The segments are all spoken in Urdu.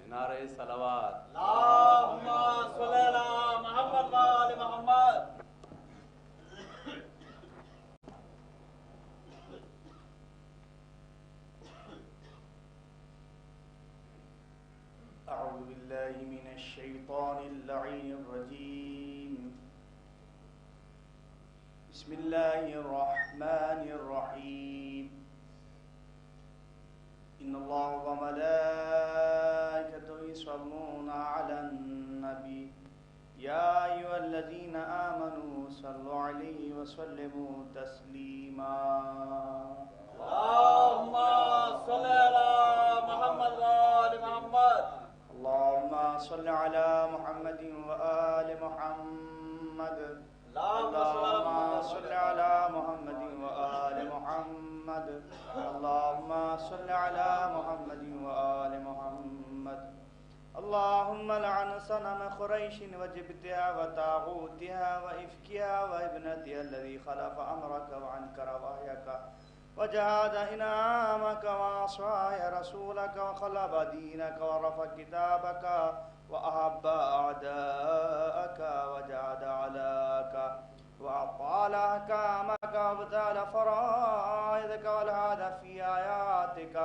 نعرہ صلوات اللہم صلی علی محمد و آل محمد. أعوذ بالله من الشيطان اللعين الرجيم. بسم الله الرحمن الرحيم. إن الله وملائكته يصلون على النبي يا أيها الذين آمنوا صلوا عليه وسلموا تسليما. اللہم صلی علی محمد و آل محمد. اللهم صل على محمد وآل محمد. اللهم صل على محمد وآل محمد. اللهم صل على محمد وآل محمد. اللهم لعن صنم قريش وجبتها وطاغوتها وإفكها وابنتها الذي خلف أمرك وعنكر وحيك وجهاد إنعامك وعصى رسولك وخلب دينك ورفع كتابك وأحب أعداءك وجعد علاك وأطال أحكامك وابتال فرائضك والهاد في آياتك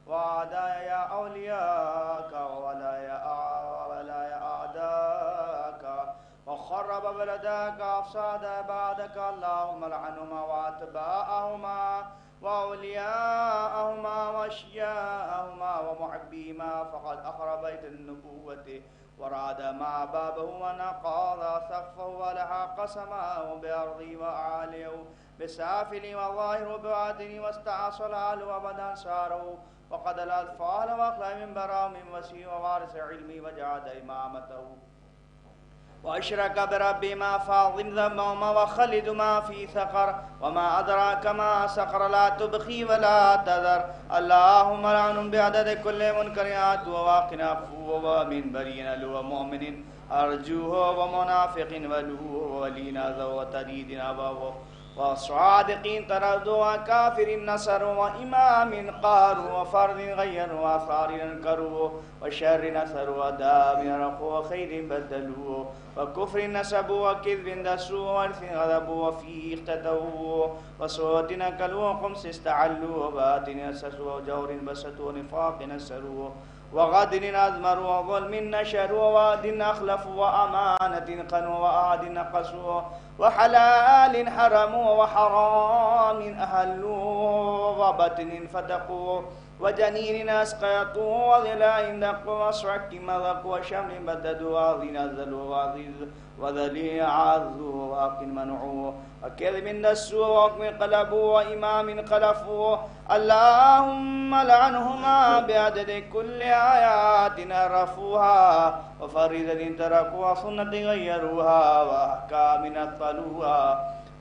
وعدايا أولياءك وولايا أعداءك وخرب بلدك وأفساد عبادك. اللهم لعنهما وأتباعهما وأولياءهما وأشياءهما ومحبيهما فقد أخرب بيت النبوة وراد مع بابه ونقاض سقفه ولحق سماءه بأرضه وأعاليه بسافله وظاهره بباطنه واستعصى الأهل وبدا ساره وقد الأطفال وأخلى من براء من وسيع ووارث علمه وجعد إمامته وأشرك بربي ما فاضل ذنبهما وخلد ما في ثقر وما أدراك ما سقر لا تبخي ولا تذر. اللهم لعنهم بعدد كل منكرات وواقنا عفو ومن برين لو مؤمن أرجوه ومنافق ولوه ولينا ذو وتريد أبوه وصادقين تردوا وكافر نصر وإمام قاروا وفرد غير وأثار انكروا وشر نصر ودام رقوا وخير بدلوا وكفر نسبوا وكذب دسوا وارث غضبوا وفيه اختتوا وصوت نكلوا وخمس استعلوا وباطن أسسوا وجور بسطوا ونفاق نسروا وغدر أزمروا وظلم نشروا ووعد أخلفوا وأمانة قنوا وأعد نقصوا وحلال حرموا وحرام أهلوا وبطن فتقوا وجنين أسقطوا وظلاء دقوا وصعك مذقوا وشمل بددوا وعظ نزلوا وعظيز وذلي عاذوا وحق منعوا وكذب دسوا وحكم قلبوا وإمام قلفوا. اللهم لعنهما بعدد كل آيات عرفوها وفريضة تركوها سنة غيروها وأحكام نطلوها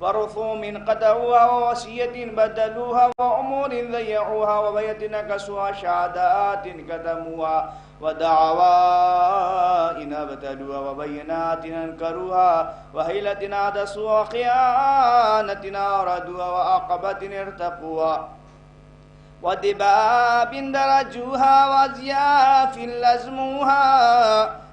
ورثوم قدروها ووصية بدلوها وأمور ضيعوها وبيت نكسوها شهادات كتموها ودعوى ابتلوها وبينات انكروها وهيلة عدسوها وخيانة أردوها وعقبة ارتقوها ودباب درجوها وزياف لزموها.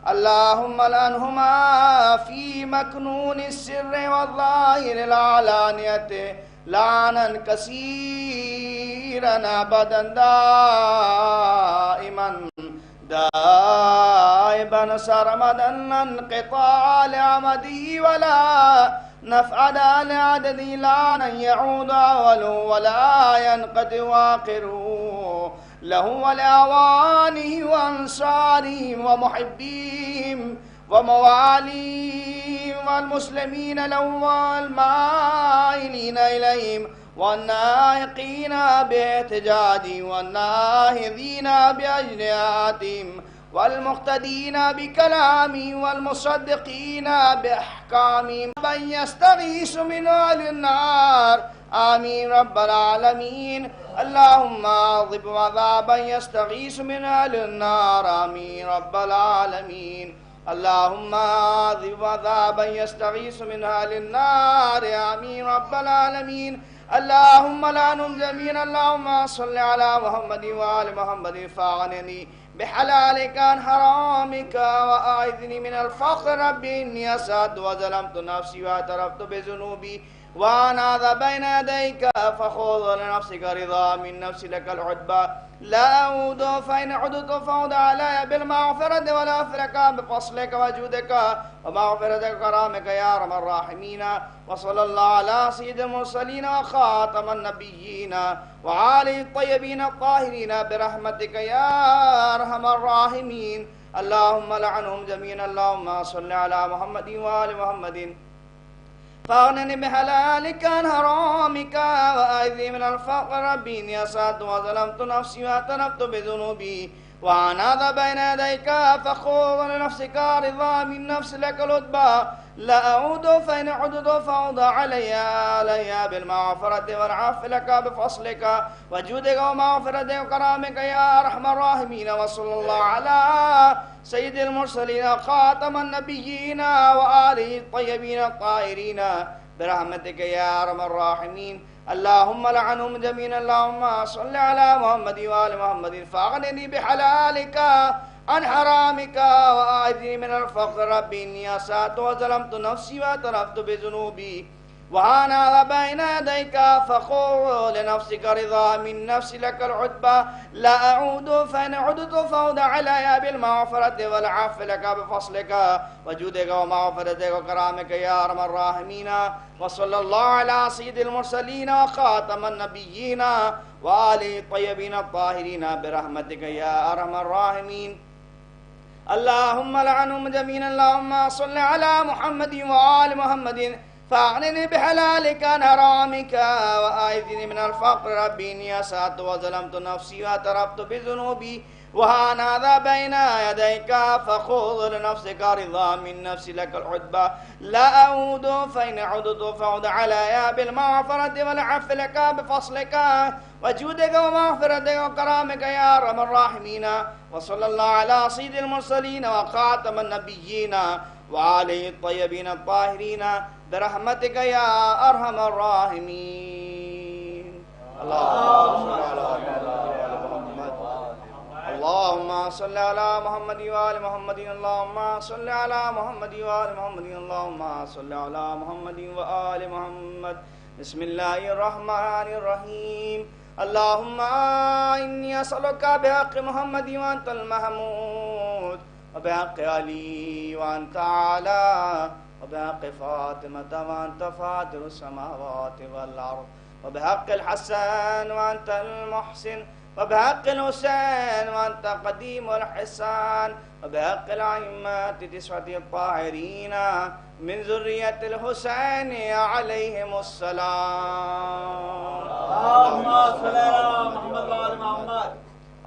اللهم لعنهما في مكنون السر والظاهر العلانية لعنا كثيرا أبدا دائما دائبا سرمدا انقطاع لعمده ولا نفعد لعدد لعنا يعود أوله ولا ينقطع آخره له ولأعوانه وأنصارهم ومحبيهم ومواليهم والمسلمين لهم والمائلين إليهم والنائقين باحتجاجهم والناهضين بأجنحتهم والمقتدين بكلامهم والمصدقين بأحكامهم من يستغيث من أهل النار. آمين رب العالمين. اللهم أعظم عذابا يستغيث من أهل النار. آمين رب العالمين. اللهم أعظم عذابا يستغيث من أهل النار. آمين رب العالمين. اللهم لعنهم جميعا. اللهم صل على محمد وآل محمد فاغنني بحلالك عن حرامك وأعذني من الفقر رب إني أسأت وظلمت نفسي واعترفت بذنوبي وأنا ذا بين يديك فخذ لنفسك رضا من نفسي لك العتبى لا أعود فإن عدت فعد علي بالمغفرة والعفرك بفضلك وجودك ومغفرتك وكرامك يا أرحم الراحمين وصلى الله على سيد المرسلين وخاتم النبيين وعلى الطيبين الطاهرين برحمتك يا أرحم الراحمين اللهم لعنهم جميعا اللهم صل على محمد وآل محمد فاغنني بحلالك عن حرامك وأعذني من الفقر ربي إني أسأت وظلمت نفسي واعترفت بذنوبي وأنا ذا بين يديك فخذ لنفسك رضا من نفس لك العتبى لا أعود فإن عدت فعد علي بالمغفرة والعفو لك بفضلك وجودك ومغفرتك وكرامك يا أرحم الراحمين وصلى الله على سيد المرسلين خاتم النبيين وآله الطيبين الطاهرين برحمتك يا أرحم الراحمين اللهم لعنهم جميعا اللهم صل على محمد وآل محمد فاغنني بحلالك عن حرامك وأعذني من الفقر ربي إني أسأت وظلمت نفسي واعترفت بذنوبي وأنا بين يديك فخذ لنفسك رضا من نفسي لك العتبى لا أعود فإن عدت فعد علي بالمغفرة والعفو لك بفضلك وجودك ومغفرتك وكرامك يا أرحم الراحمين وصلى الله على سيد المرسلين وخاتم النبيين وآله الطيبين الطاهرين برحمتك يا أرحم الراحمين اللهم لعنهم جميعا اللهم صل على محمد وآل محمد فاغنني بحلالك عن حرامك وأعذني من الفقر ربي إني أسأت وظلمت نفسي واعترفت بذنوبي وأنا ذا بين يديك فخذ لنفسك رضا من نفسي لك العتبى لا أعود فإن عدت فعد علي بالمغفرة والعفو لك بفضلك وجودك ومغفرتك وكرامك يا أرحم الراحمين وصلى الله على سيد المرسلين وخاتم النبيين وعليه الطيبين الطاهرين برحمتك يا أرحم الراحمين اللهم صل على محمد وآل محمد اللهم صل على محمد وآل محمد اللهم صل على محمد وآل محمد بسم الله الرحمن الرحيم اللهم إني أسألك بحق محمد وأنت المحمود وبحق علي وأنت أعلى وبحق فاطمة وأنت فاطر السماوات والأرض وبحق الحسن وأنت المحسن وبحق الحسين وأنت قديم الحسان وبحق الأئمة 9 الطاهرين من ذرية الحسين عليهم السلام اللهم صل على محمد وآل محمد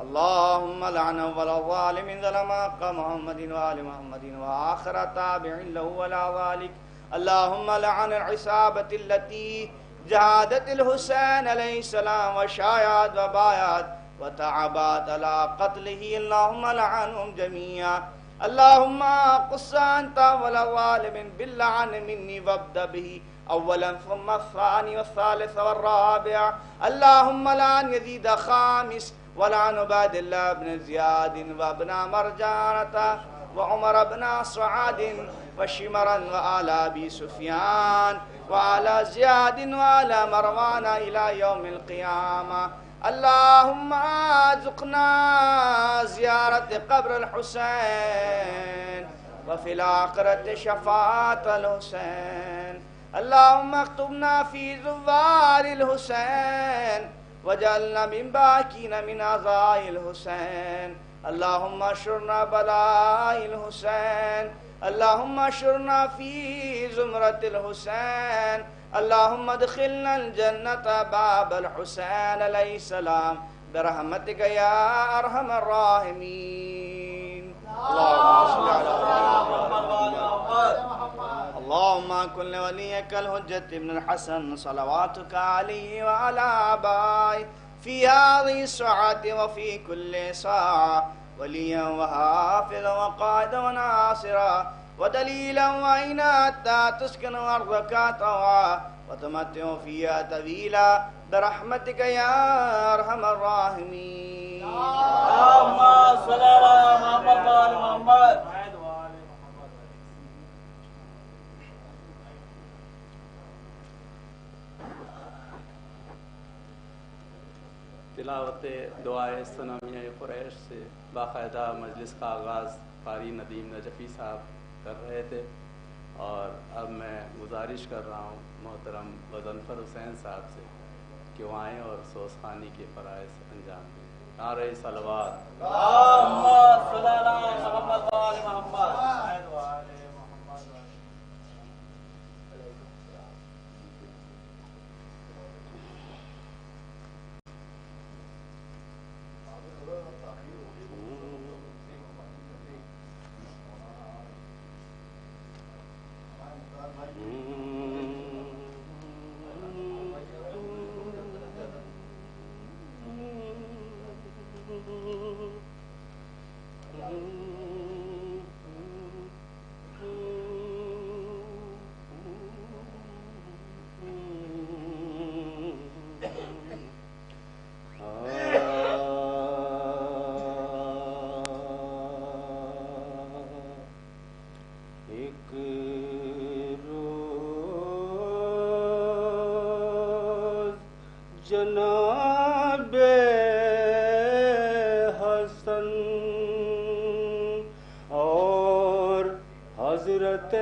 اللهم لعن أول الظالم ظلم حق محمد وآل محمد وآخر تابع له ولا ذلك اللهم لعن العصابة التي جهادت الحسين عليه السلام وشايعت وبايعت وتعبت على قتله اللهم لعنهم جميعا اللهم قص أنت أول ظالم باللعن مني وابدأ به أولا ثم الثاني والثالث والرابع اللهم لعن يزيد خامس ولعن عباد الله بن زياد وابن مرجانة وعمر بن سعاد وشمرا وآل أبي سفيان وعلى زياد وعلى مروان إلى يوم القيامة اللهم ارزقنا زيارة قبر الحسين وفي الآخرة شفاعة الحسين اللهم اكتبنا في زوار الحسين وجعلنا من باكين من عزاء الحسين اللهم اشرنا بلاء الحسين اللهم اشرنا في زمرة الحسين اللهم ادخلنا الجنة باب الحسين عليه السلام برحمتك يا أرحم الراحمين اللهم صل على محمد وآل محمد اللهم كن لوليك الحجة ابن الحسن صلواتك عليه وعلى آبائه في هذه الساعة وفي كل ساعة وليا وحافظا وقائدا وناصرا ودليلا وعينا حتى تسكن أرضك طوعا وتمتع فيها طويلا برحمتك يا أرحم الراحمين اللهم صل على محمد وآل محمد. تلاوت دعائے ثنائیہ قریش سے باقاعدہ مجلس کا آغاز قاری ندیم نجفی صاحب کر رہے تھے، اور اب میں گزارش کر رہا ہوں محترم غضنفر حسین صاحب سے کہ وہ آئیں اور سوز خوانی کے فرائض انجام دیں. نعرہ صلوات. اللهم صل على محمد وآل محمد. جناب حسن اور حضرت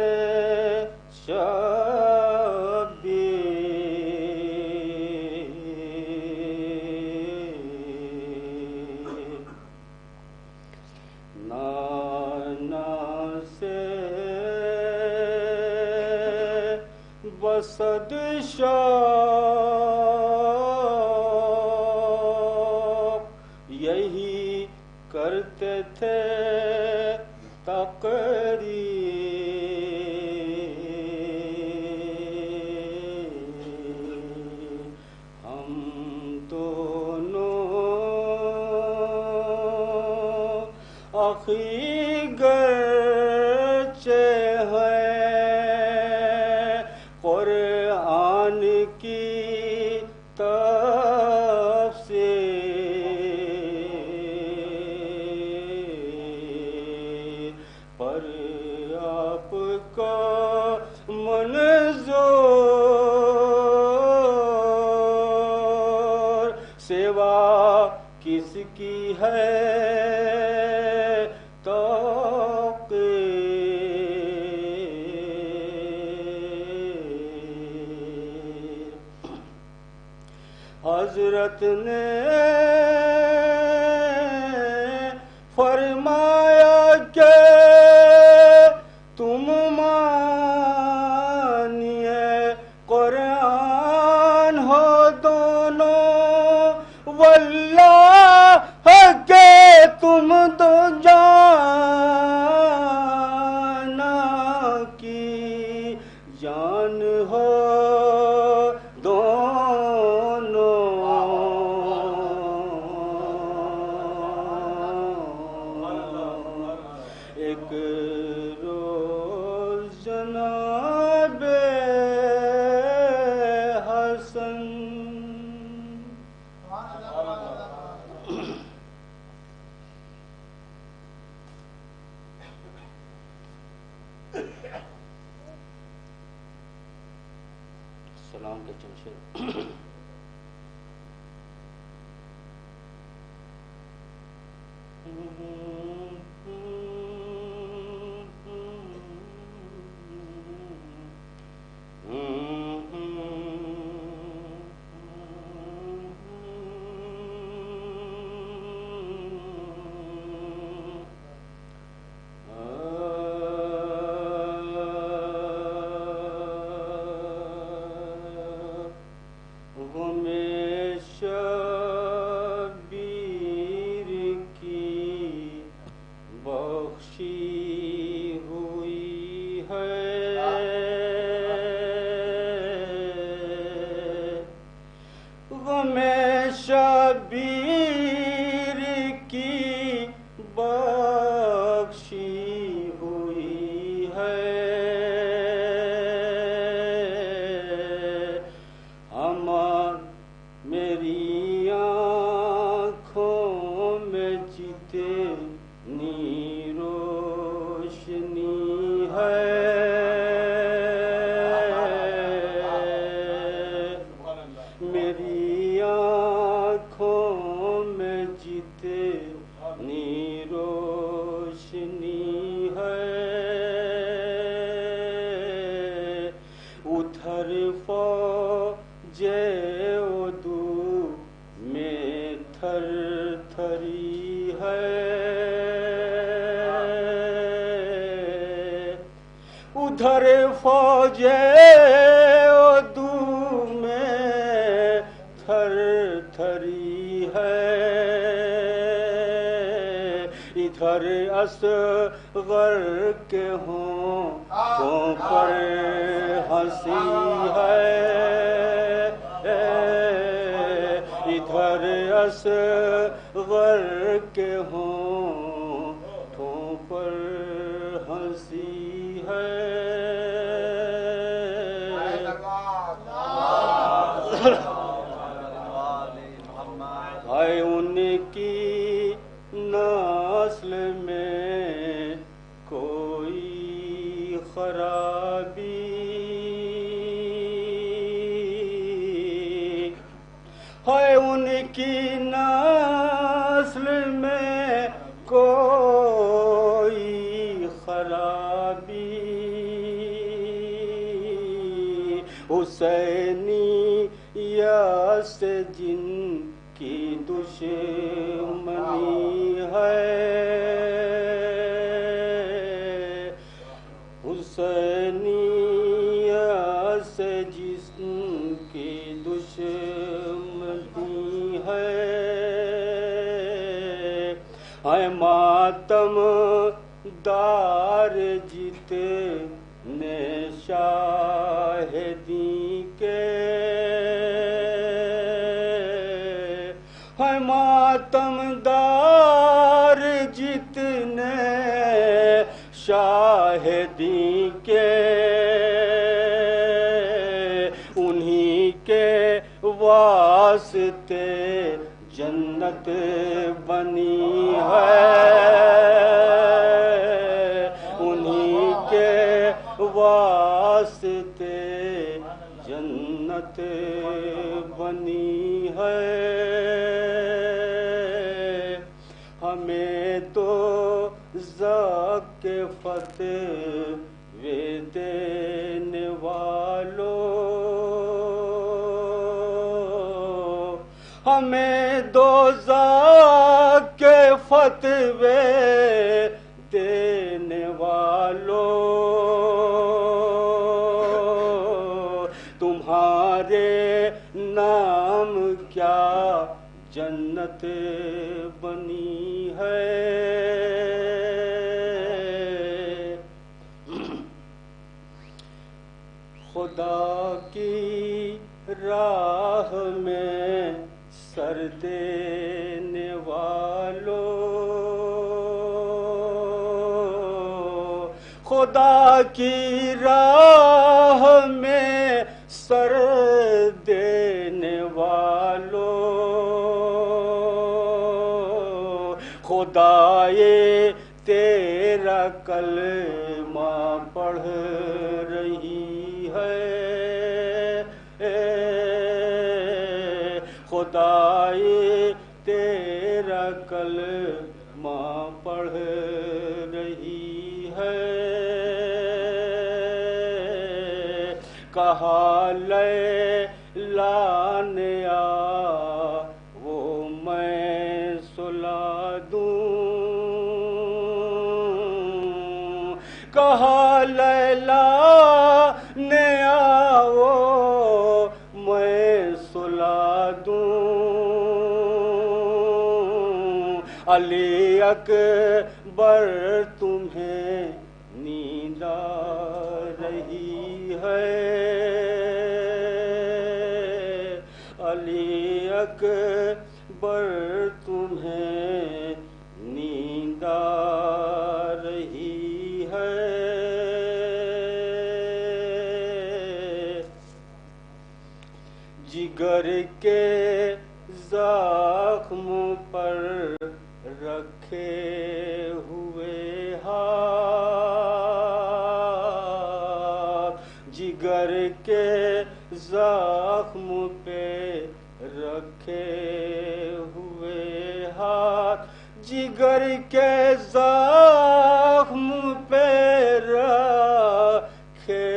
شبیر نانا سے بسد یہی کرتے تھے تقریر. ہم دونوں اخی گرچہ ہیں قرآن کی پر آپ کا منظور سوا کس کی ہے حضرت نے فرمایا کہ تم مانیے قرآن ہو دونوں واللہ کہ تم دو جانا کی جان ہو سلام کے چمشے. شبیر کی بخشی ہوئی ہے میری آنکھوں ادھر فوجے عدو میں تھر تھری ہے، ادھر اصغر کے ہونٹوں پر ہنسی ہے، ادھر اصغر کے ہونٹوں پر ہنسی ہے۔ ہائے ان کی نسل میں کوئی خرابی، ہائے ان کی نسل میں کوئی خرابی، حسینیت سے جن کی دشمنی ہے، حسینیت سے جس کی دشمنی ہے، اے ماتم دار جتنے شاہدی کے، ہے ماتم دار جتنے شاہدی کے، انہی کے واسطے جنت بنی ہے، انہی کے واسطے جنت بنی ہے۔ ہمیں تو کے فتوے دینے والوں، ہمیں دوزخ کے فتوے دینے والوں، تمہارے نام کیا جنت بنی ہے۔ خدا کی راہ میں سر دینے والوں، خدا کی راہ میں سر دینے والوں، خدائے تیرا کلمہ پڑھ رہی ہے، خدائے تیرا کلمہ پڑھ رہی ہے، کہا لیلا نے آ وہ میں سلا دوں، کہا لیلا نے آؤ میں سلا دوں، علی اکبر تمہیں نیند آ رہی ہے، علی اکبر تمہیں نیند آ رہی ہے، جگر کے زخم پر رکھے ہوئے ہاتھ، جگر کے زخم پہ رکھے ہوئے ہاتھ، جگر کے زخم پہ رکھے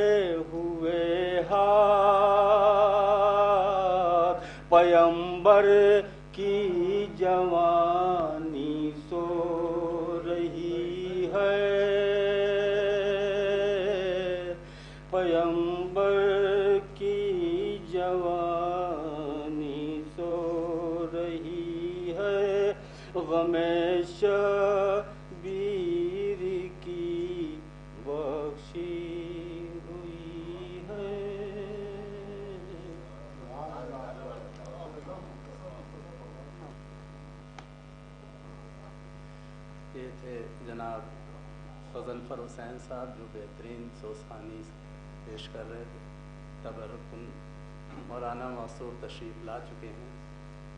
ہوئے ہاتھ، پیمبر کی جوانی سو رہی ہے، غم شبیر کی بخشی ہوئی ہے. یہ تھے جناب غضنفر حسین صاحب جو بہترین سوسخانی پیش کر رہے تھے. تبرکن مولانا منصور تشریف لا چکے ہیں.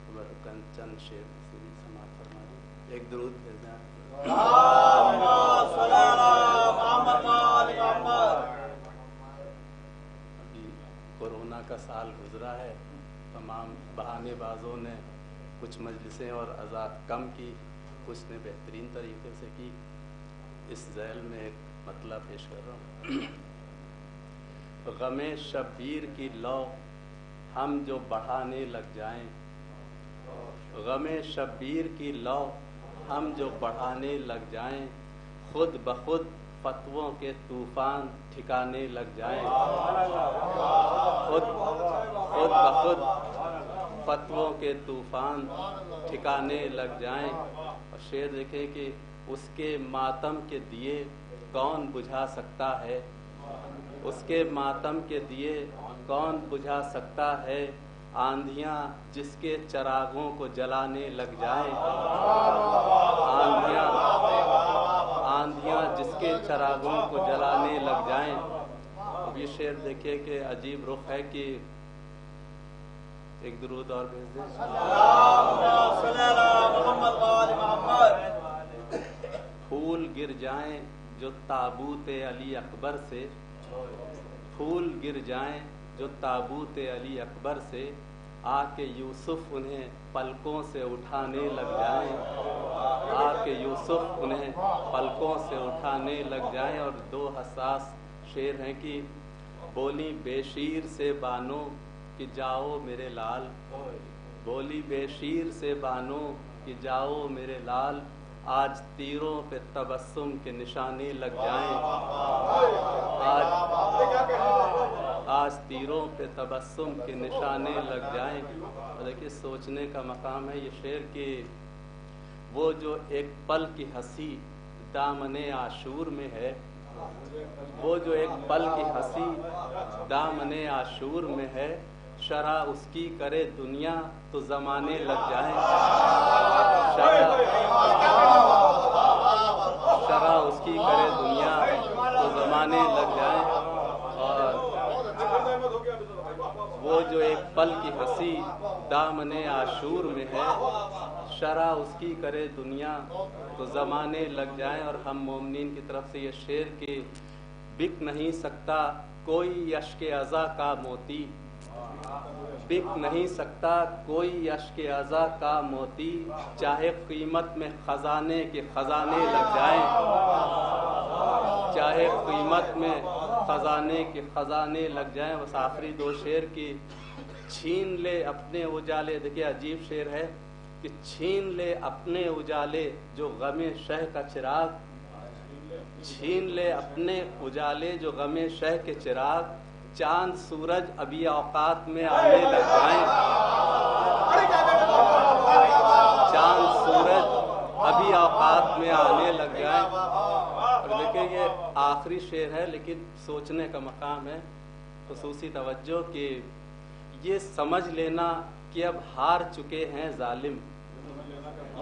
تبرکن چند شعر سے بھی سماعت فرما دیں. ایک درود بھیج دیں. ابھی کورونا کا سال گزرا ہے. تمام بہانے بازوں نے کچھ مجلسیں اور آزاد کم کی، کچھ نے بہترین طریقے سے کی. اس ذیل میں ایک مطلب پیش کر رہا ہوں. غم شبیر کی لو ہم جو بڑھانے لگ جائیں، غم شبیر کی لو ہم جو بڑھانے لگ جائیں، خود بخود فتووں کے طوفان ٹھکانے لگ جائیں. خود بخود فتووں کے طوفان ٹھکانے لگ جائیں. اور شعر دیکھیں کہ اس کے ماتم کے دیے کون بجھا سکتا ہے، اس کے ماتم کے دیے کون بجھا سکتا ہے، آندھیاں جس کے چراغوں کو جلانے لگ جائیں. آندھیاں جس کے چراغوں کو جلانے لگ جائیں. اب یہ شعر دیکھیے کہ عجیب رخ ہے کہ ایک درود اور بھیج دیں. پھول گر جائیں جو تابوت علی اکبر سے، پھول گر جائیں جو تابوت علی اکبر سے، آ کے یوسف انہیں پلکوں سے اٹھانے لگ جائیں. آ کے یوسف انہیں پلکوں سے اٹھانے لگ جائیں. اور دو حساس شعر ہیں کہ بولی بے شیر سے بانو کہ جاؤ میرے لال، بولی بے شیر سے بانو کہ جاؤ میرے لال، آج تیروں پہ تبسم کے نشانے لگ جائیں. آج تیروں پہ تبسم کے نشانے لگ جائیں. اور دیکھیے سوچنے کا مقام ہے یہ شعر کہ وہ جو ایک پل کی ہنسی دامن عاشور میں ہے، وہ جو ایک پل کی ہنسی دامن عاشور میں ہے، شرح اس کی کرے دنیا تو زمانے لگ جائیں. شرح اس کی کرے دنیا تو زمانے لگ جائیں. اور وہ جو ایک پل کی ہنسی دامن عاشور میں ہے، شرح اس کی کرے دنیا تو زمانے لگ جائیں. اور ہم مومنین کی طرف سے یہ شعر کہ بک نہیں سکتا کوئی اشک عزا کا موتی، بک نہیں سکتا کوئی اشک عزا کا موتی، چاہے قیمت میں خزانے کے خزانے لگ جائیں. چاہے قیمت میں خزانے کے خزانے لگ جائیں. بس آخری دو شعر کی چھین لے اپنے اجالے. دیکھیے عجیب شعر ہے کہ چھین لے اپنے اجالے جو غم شہ کا چراغ، چھین لے اپنے اجالے جو غم شہ کے چراغ، چاند سورج ابھی اوقات میں آنے لگ جائیں. چاند سورج ابھی اوقات میں آنے لگ جائیں. اور دیکھیں یہ آخری شعر ہے لیکن سوچنے کا مقام ہے. خصوصی توجہ کہ یہ سمجھ لینا کہ اب ہار چکے ہیں ظالم،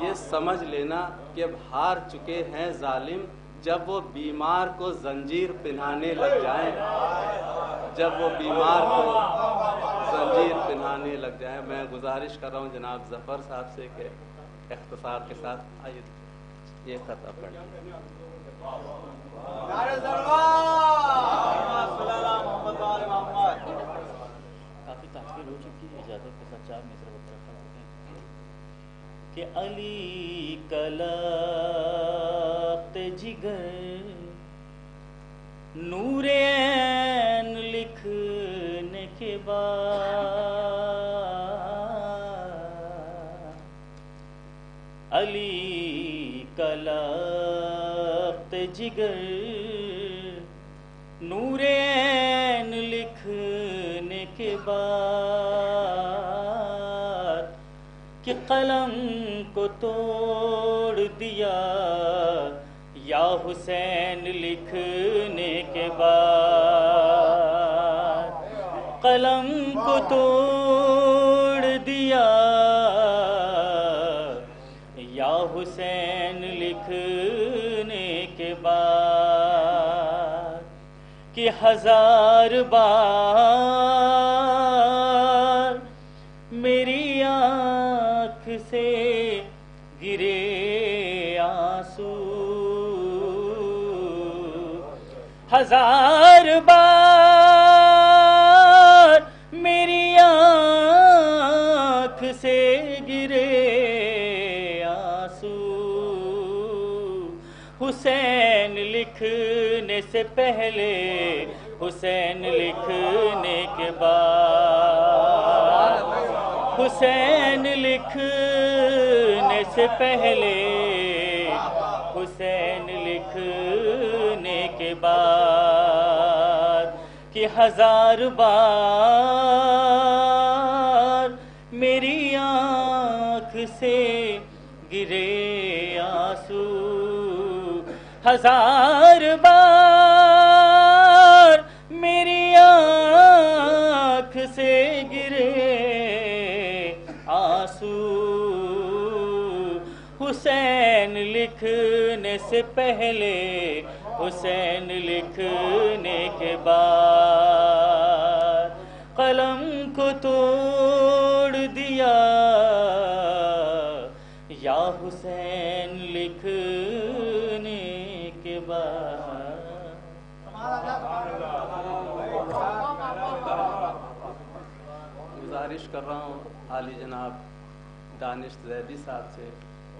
یہ سمجھ لینا کہ اب ہار چکے ہیں ظالم، جب وہ بیمار کو زنجیر پہنانے لگ جائیں. جب وہ بیمار کو زنجیر پہنانے لگ جائیں. میں گزارش کر رہا ہوں جناب ظفر صاحب سے کہ اختصار کے ساتھ آئیے یہ خطہ پڑھ لیں. کافی تحقیر ہو چکی ہے، اجازت کے ساتھ 4 مصرع وغیرہ پڑھ چکے ہیں کہ علی کلات جگر نور عین لکھنے کے بعد، علی کلات جگر نور عین لکھنے کے بعد، کہ قلم کو توڑ دیا یا حسین لکھنے کے بعد، قلم کو توڑ دیا یا حسین لکھنے کے بعد، کہ ہزار بار میری آنکھ سے گرے آنسو، ہزار بار میری آنکھ سے گرے آنسو، حسین لکھنے سے پہلے حسین لکھنے کے بعد، حسین لکھنے سے پہلے حسین لکھنے کے بعد، کہ ہزار بار میری آنکھ سے گرے آنسو، ہزار بار میری آنکھ سے گرے آنسو، حسین لکھنے سے پہلے حسین لکھنے کے بعد، قلم کو توڑ دیا یا حسین لکھنے کے بعد۔ گزارش کر رہا ہوں عالی جناب دانش زیدی صاحب سے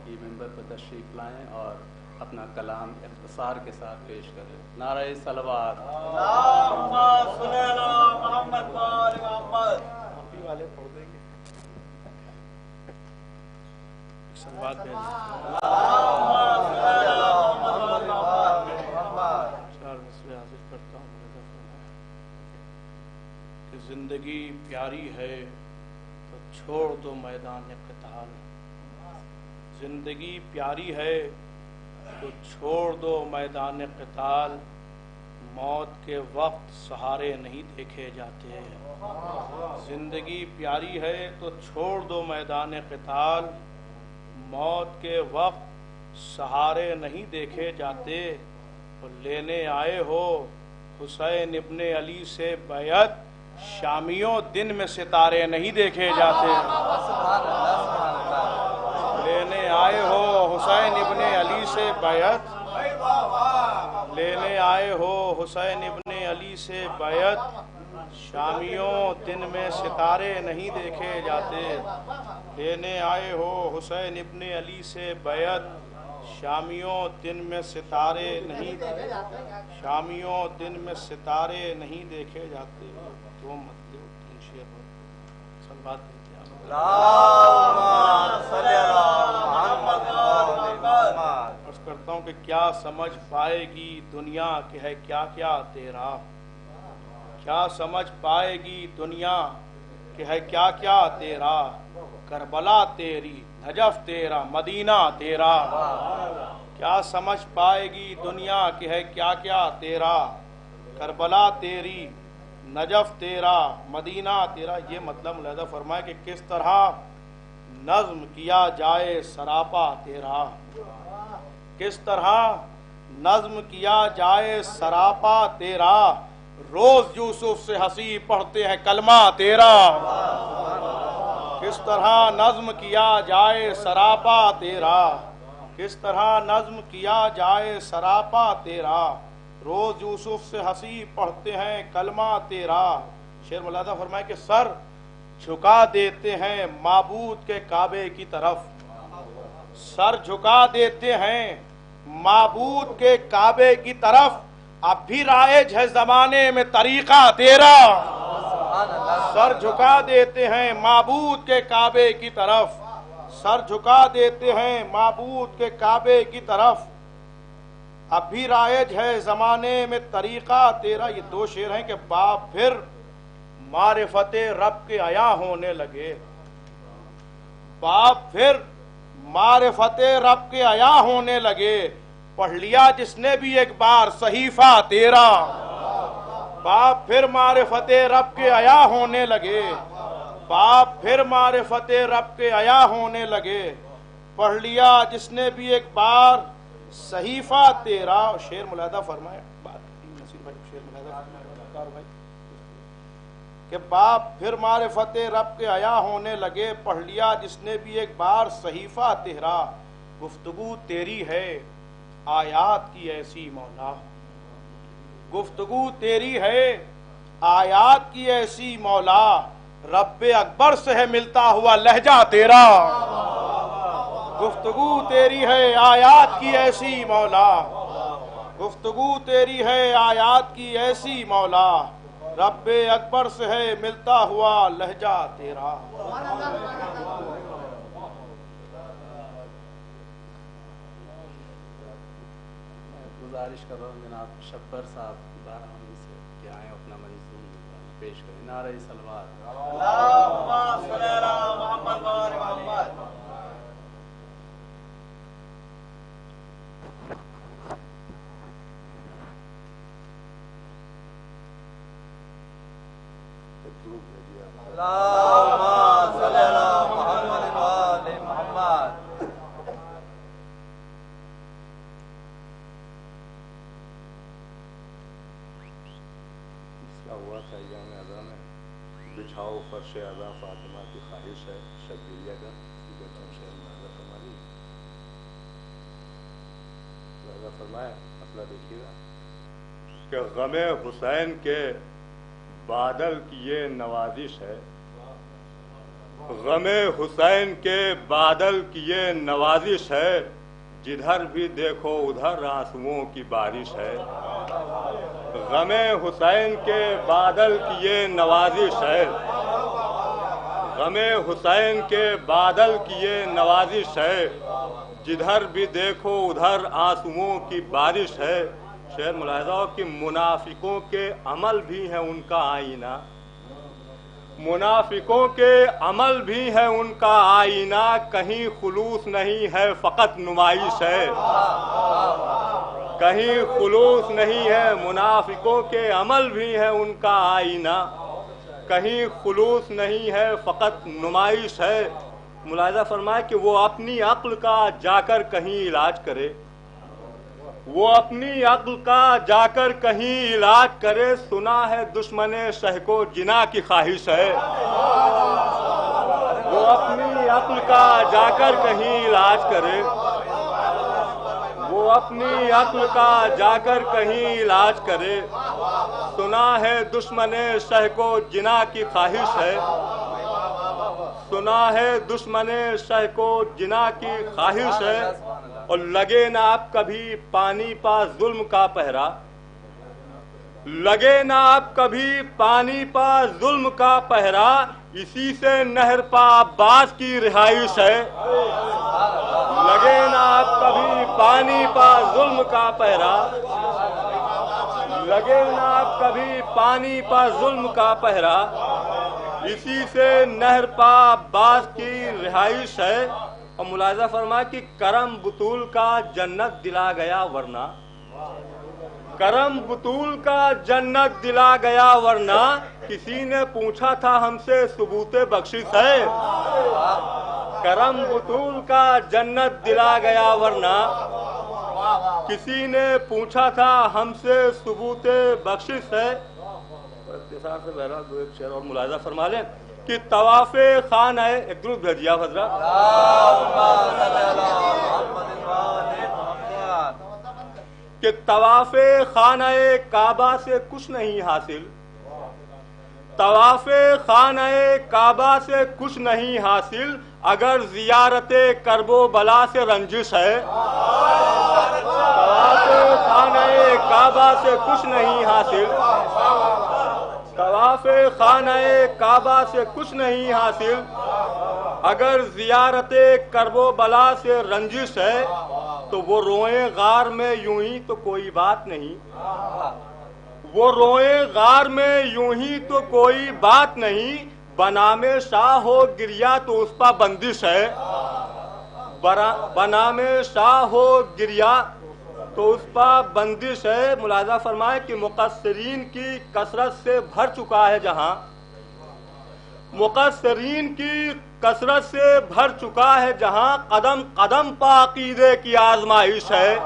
کہ ممبر پر تشریف لائیں اور اپنا کلام اختصار کے ساتھ پیش کریں۔ نعرہ صلوات۔ اللہم صلی علی محمد و آل محمد۔ والے پڑھ دیں گے سلوات بھیج چار مسئلے حاضر کرتا ہوں۔ کہ زندگی پیاری ہے تو چھوڑ دو میدان قتال، زندگی پیاری ہے تو چھوڑ دو میدان قتال، موت کے وقت سہارے نہیں دیکھے جاتے، زندگی پیاری ہے تو چھوڑ دو میدان قتال، موت کے وقت سہارے نہیں دیکھے جاتے، اور لینے آئے ہو حسین ابن علی سے بیعت، شامیوں دن میں ستارے نہیں دیکھے جاتے، لینے آئے ہو حسین ابن علی سے بیعت، لینے آئے ہو حسین ابن علی سے بیعت، شامیوں دن میں ستارے نہیں دیکھے جاتے، لینے آئے ہو حسین ابن علی سے بیعت، شامیوں دن میں ستارے نہیں، شامیوں دن میں ستارے نہیں دیکھے جاتے۔ دو مطلب تین شعر سلوات دیتے ہیں۔ اللہم صلی علی محمد و آل محمد۔ عرض کرتا ہوں کہ کیا سمجھ پائے گی دنیا کہ ہے کیا کیا تیرا، کیا سمجھ پائے گی دنیا کہ ہے کیا کیا تیرا، کربلا تیری، نجف تیرا، مدینہ تیرا، کیا سمجھ پائے گی دنیا کہ ہے کیا کیا تیرا، کربلا تیری، نجف تیرا، مدینہ تیرا۔ یہ مطلب ملاحظہ فرمائے کہ کس طرح نظم کیا جائے سراپا تیرا، کس طرح نظم کیا جائے سراپا تیرا، روز یوسف سے ہنسی پڑھتے ہیں کلمہ تیرا، کس طرح نظم کیا جائے سراپا تیرا، کس طرح نظم کیا جائے سراپا تیرا، روز یوسف سے ہنسی پڑھتے ہیں کلمہ تیرا۔ شعر ملاحظہ فرمائے کہ سر جھکا دیتے ہیں معبود کے کعبے کی طرف، سر جھکا دیتے ہیں معبود کے کعبے کی طرف، اب بھی رائج ہے زمانے میں طریقہ تیرا، سر جھکا دیتے ہیں معبود کے کعبے کی طرف، سر جھکا دیتے ہیں معبود کے کعبے کی طرف، اب بھی رائج ہے زمانے میں طریقہ تیرا۔ یہ دو شعر ہیں کہ باپ پھر معرفت رب کے عیاں ہونے لگے، باپ پھر معرفت رب کے عیا ہونے لگے، پڑھ لیا جس نے بھی ایک بار صحیفہ تیرا، باپ پھر معرفت رب کے عیا ہونے لگے، باپ پھر معرفت رب کے عیا ہونے لگے، پڑھ لیا جس نے بھی ایک بار صحیفہ تیرا۔ شعر ملاحظہ فرمائے نصیر بھائی، شعر ملاحظہ فرمائے کہ باپ پھر معرفت رب کے عیا ہونے لگے، پڑھ لیا جس نے بھی ایک بار صحیفہ تیرا، گفتگو تیری ہے آیات کی ایسی مولا، گفتگو تیری ہے آیات کی ایسی مولا، رب اکبر سے ہے ملتا ہوا لہجہ تیرا، گفتگو تیری ہے آیات کی ایسی مولا، گفتگو تیری ہے آیات کی ایسی مولا، رب اکبر سے ہے ملتا ہوا لہجہ تیرا۔ گزارش کر رہا ہوں جناب شبر صاحب بارہمی سے کہ آئیں اپنا منظوم پیش کریں، نعرہ صلوات۔ اللہم صلی علی محمد و آل محمد۔ اللہم صلی علی محمد و آل محمد۔ ہوا تھا ایام اعضا میں، بچھاؤ فرش اعضا فاطمہ کی خواہش ہے، شبیلیہ کا شعر ملاحظہ فرما دی، ملاحظہ فرمایا مسئلہ دیکھیے گا کہ غم حسین کے بادل کی یہ نوازش ہے، غم حسین کے بادل کی یہ نوازش ہے، جدھر بھی دیکھو ادھر آنسوؤں کی بارش ہے، غم حسین کے بادل کی یہ نوازش ہے، غم حسین کے بادل کی یہ نوازش ہے، جدھر بھی دیکھو ادھر آنسوؤں کی بارش ہے۔ شعر ملاحظہ ہو کہ منافقوں کے عمل بھی ہیں ان کا آئینہ، منافقوں کے عمل بھی ہے ان کا آئینہ، کہیں خلوص نہیں ہے فقط نمائش ہے، کہیں خلوص نہیں ہے، منافقوں کے عمل بھی ہے ان کا آئینہ، کہیں خلوص نہیں ہے فقط نمائش ہے۔ ملاحظہ فرمائے کہ وہ اپنی عقل کا جا کر کہیں علاج کرے، وہ اپنی عقل کا جا کر کہیں علاج کرے، سنا ہے دشمن شہ کو جنا کی خواہش ہے، وہ اپنی عقل کا جا کر کہیں علاج کرے، وہ اپنی عقل کا جا کر کہیں علاج کرے، سنا ہے دشمن شہ کو جنا کی خواہش ہے، سنا ہے دشمن شہ کو جنا کی خواہش ہے، اور لگے نہ اب کبھی پانی پا ظلم کا پہرا، لگے نہ اب کبھی پانی پا ظلم کا پہرا، اسی سے نہر پا عباس کی رہائش ہے، لگے نہ اب کبھی پانی پا ظلم کا پہرا، لگے نہ اب کبھی پانی پا ظلم کا پہرا، اسی سے نہر پا عباس کی رہائش ہے۔ اور ملاحظہ فرما کہ کرم بطول کا جنت دلا گیا ورنہ، کرم بطول کا جنت دلا گیا ورنہ، کسی نے پوچھا تھا ہم سے ثبوت بخشش ہے، کرم بطول کا جنت دلا گیا ورنہ، کسی نے پوچھا تھا ہم سے ثبوت بخشش ہے۔ اختصار سے بہرحال دو ایک شعر اور ملاحظہ فرما لیں کہ طواف خانہ، ایک درود بھیجیے حضرات، کہ طواف خانہ کعبہ سے کچھ نہیں حاصل، طواف خانہ کعبہ سے کچھ نہیں حاصل، اگر زیارت کرب و بلا سے رنجش ہے، طواف خانہ کعبہ سے کچھ نہیں حاصل، طواف خانہ کعبہ سے کچھ نہیں حاصل، اگر زیارت کرب و بلا سے رنجش ہے، تو وہ روئیں غار میں یوں ہی تو کوئی بات نہیں، وہ روئیں غار میں یوں ہی تو کوئی بات نہیں، بنام شاہ ہو گریا تو اس پا بندش ہے، بنام شاہ ہو گریا تو اس پر بندش ہے. ملاحظہ فرمائے کہ مقصرین کی کثرت سے بھر چکا ہے جہاں، مقصرین کی کثرت سے بھر چکا ہے جہاں، قدم قدم پا عقیدے کی آزمائش ہے،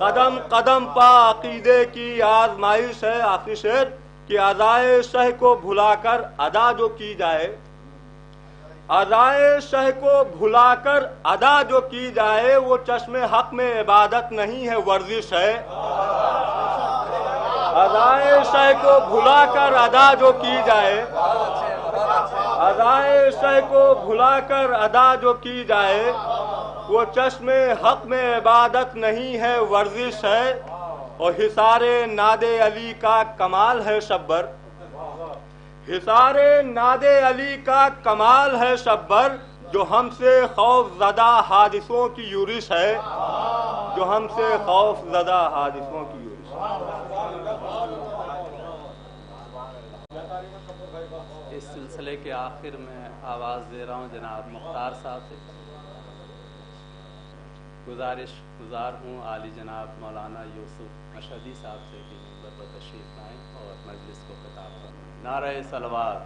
قدم قدم پا عقیدے کی آزمائش ہے. آخری شعر کہ ادائے شہ کو بھلا کر ادا جو کی جائے، ادائے شہ کو بھلا کر ادا جو کی جائے وہ چشم حق میں عبادت نہیں ہے، ورزش ہے. ادائے شہ کو بھلا کر ادا جو کی جائے، ادائے شہ کو بھلا کر ادا جو کی جائے وہ چشم حق میں عبادت نہیں ہے، ورزش ہے. اور حصار ناد علی کا کمال ہے شبر، حصار ناد علی کا کمال ہے شبر، جو ہم سے خوف زدہ حادثوں کی یورش ہے، جو ہم سے خوف زدہ حادثوں کی یورش ہے. اس سلسلے کے آخر میں آواز دے رہا ہوں جناب مختار صاحب سے. گزار ہوں عالی جناب مولانا یوسف مشہدی صاحب سے کہ منبر پر تشریف لائیں اور مجلس کو خطاب کریں. نعرہ صلوات.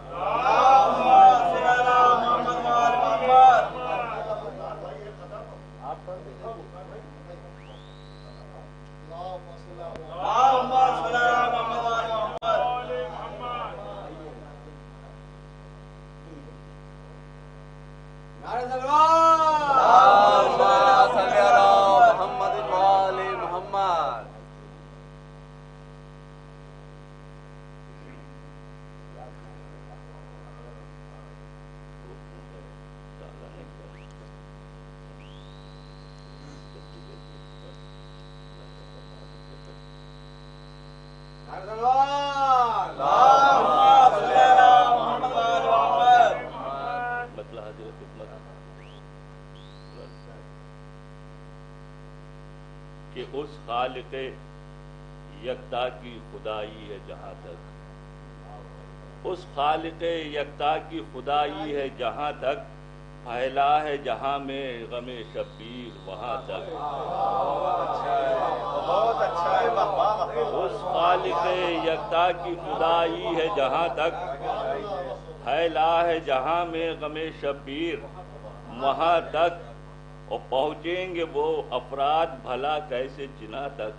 کہ اس خالق یکتا کی خدائی ہے جہاں تک، اس خالق یکتا کی خدائی ہے جہاں تک، پھیلا ہے جہاں میں غم شبیر وہاں تک. اس خالق یکتا کی خدائی ہے جہاں تک، پھیلا ہے جہاں میں غم شبیر وہاں تک. اور پہنچیں گے وہ افراد بھلا کیسے جنا تک،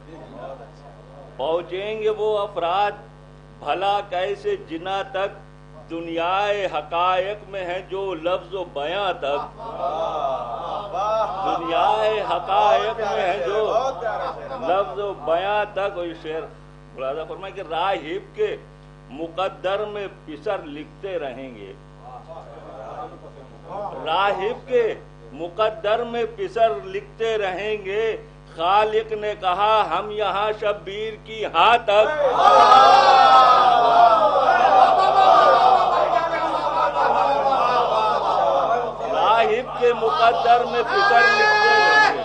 پہنچیں گے وہ افراد بھلا کیسے جنا تک، دنیائے حقائق میں ہے جو لفظ و بیاں تک، دنیائے حقائق میں ہے جو لفظ و بیاں تک. اور یہ شعر ملاحظہ فرمائے کہ راہب کے مقدر میں پسر لکھتے رہیں گے، راہب کے مقدر میں پسر لکھتے رہیں گے، خالق نے کہا ہم یہاں شبیر کی ہاں تک. راہب کے مقدر میں پسر لکھتے رہیں گے.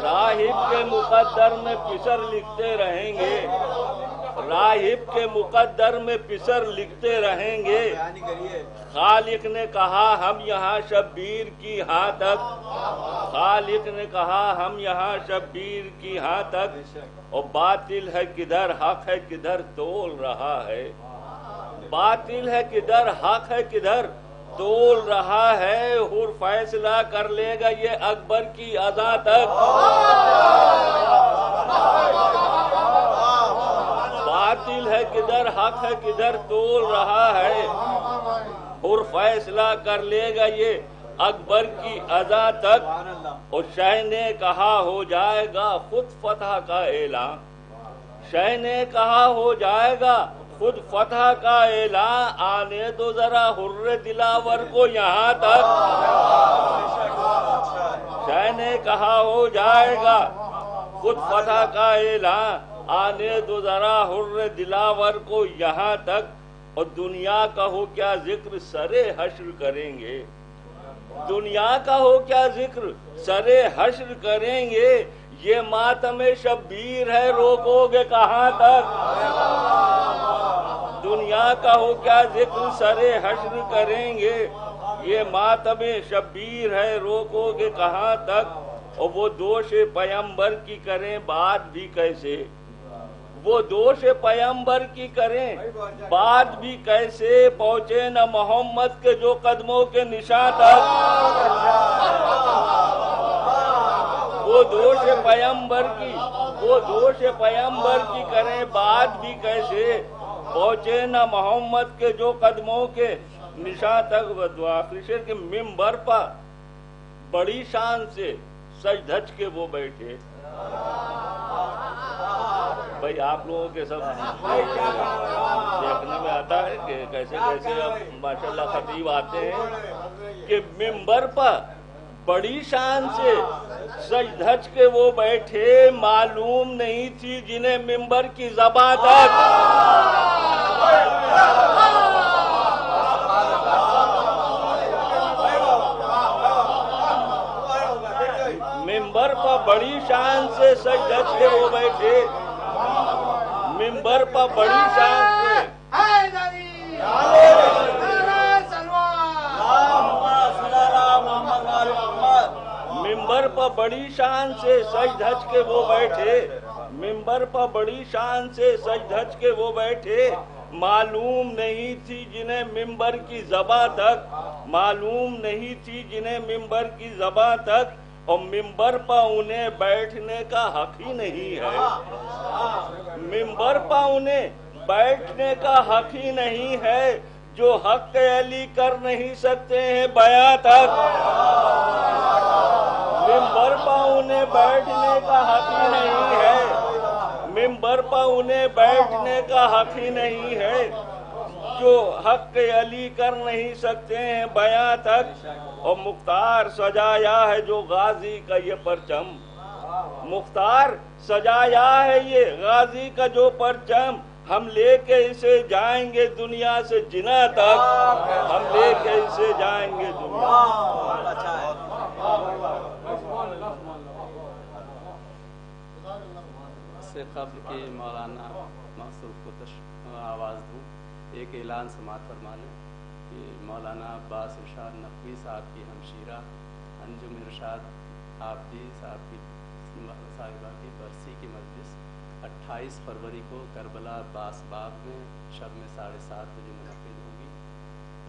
راہب کے مقدر میں پسر لکھتے رہیں گے، راہب کے مقدر میں پسر لکھتے رہیں گے. خالق نے کہا ہم یہاں شبیر کی ہاں تک، خالق نے کہا ہم یہاں شبیر کی ہاں تک. اور باطل ہے کدھر حق ہے کدھر تول رہا ہے، باطل ہے کدھر حق ہے کدھر تول رہا ہے. حر فیصلہ کر لے گا یہ اکبر کی اذاں تک. باطل ہے کدھر حق ہے کدھر تول رہا ہے، حر فیصلہ کر لے گا یہ اکبر کی اذاں تک. اور شہ نے کہا ہو جائے گا خود فتح کا اعلان، شہ نے کہا ہو جائے گا خود فتح کا اعلان. آنے دو ذرا حر دلاور کو یہاں تک، شہ نے کہا ہو جائے گا خود فتح کا اعلان. آنے دو ذرا حر دلاور کو یہاں تک. اور دنیا کا ہو کیا ذکر سرے حشر کریں گے، دنیا کا ہو کیا ذکر سرے حشر کریں گے. یہ ماتم شبیر ہے روکو گے کہاں تک. دنیا کا ہو کیا ذکر سرے حشر کریں گے. یہ ماتم شبیر ہے روکو گے کہاں تک. اور وہ دوش پیمبر کی کریں بات بھی کیسے, وہ دوش پیمبر کی کریں بات بھی کیسے. پہنچے نہ محمد کے جو قدموں کے نشاں تک. وہ دوش پیمبر کی کریں بات بھی کیسے. پہنچے نہ محمد کے جو قدموں کے نشاں تک. آخری شعر کے ممبر پر بڑی شان سے سج دھج کے وہ بیٹھے. بھائی آپ لوگوں کے سب دیکھنے میں آتا ہے کہ کیسے کیسے اب ماشاءاللہ خطیب آتے ہیں کہ ممبر پر بڑی شان سے سج دھج کے وہ بیٹھے. معلوم نہیں تھی جنہیں ممبر کی زبان تک. ممبر پر بڑی شان سے سج دھج کے وہ بیٹھے. ممبر پر بڑی شان سے ممبر پر بڑی شان سے سج دھج کے وہ بیٹھے. ممبر پر بڑی شان سے سج دھج کے وہ بیٹھے. معلوم نہیں تھی جنہیں ممبر کی زباں تک. معلوم نہیں تھی جنہیں ممبر کی زباں تک. اور ممبر پر انہیں بیٹھنے کا حق ہی نہیں ہے. ممبر پر انہیں بیٹھنے کا حق ہی نہیں ہے. جو حق علی کر نہیں سکتے ہیں بیاں تک. ممبر پر انہیں بیٹھنے کا حق ہی نہیں ہے. ممبر پر انہیں بیٹھنے کا حق ہی نہیں ہے. جو حق علی کر نہیں سکتے ہیں بیاں تک. اور مختار سجایا ہے جو غازی کا یہ پرچم. مختار سجایا ہے یہ غازی کا جو پرچم. ہم لے کے اسے جائیں گے دنیا سے جنا تک. ہم لے کے اسے جائیں گے دنیا. اس سے قبل کہ مولانا معصوف کو آواز دوں, ایک اعلان سماعت فرما لیں کہ مولانا عباس ارشاد نقوی صاحب کی ہمشیرہ انجم ارشاد آبدی صاحب کی صاحبہ کی برسی کی مجلس 28 فروری کو کربلا عباس باغ میں شب میں 7:30 بجے منعقد ہوگی,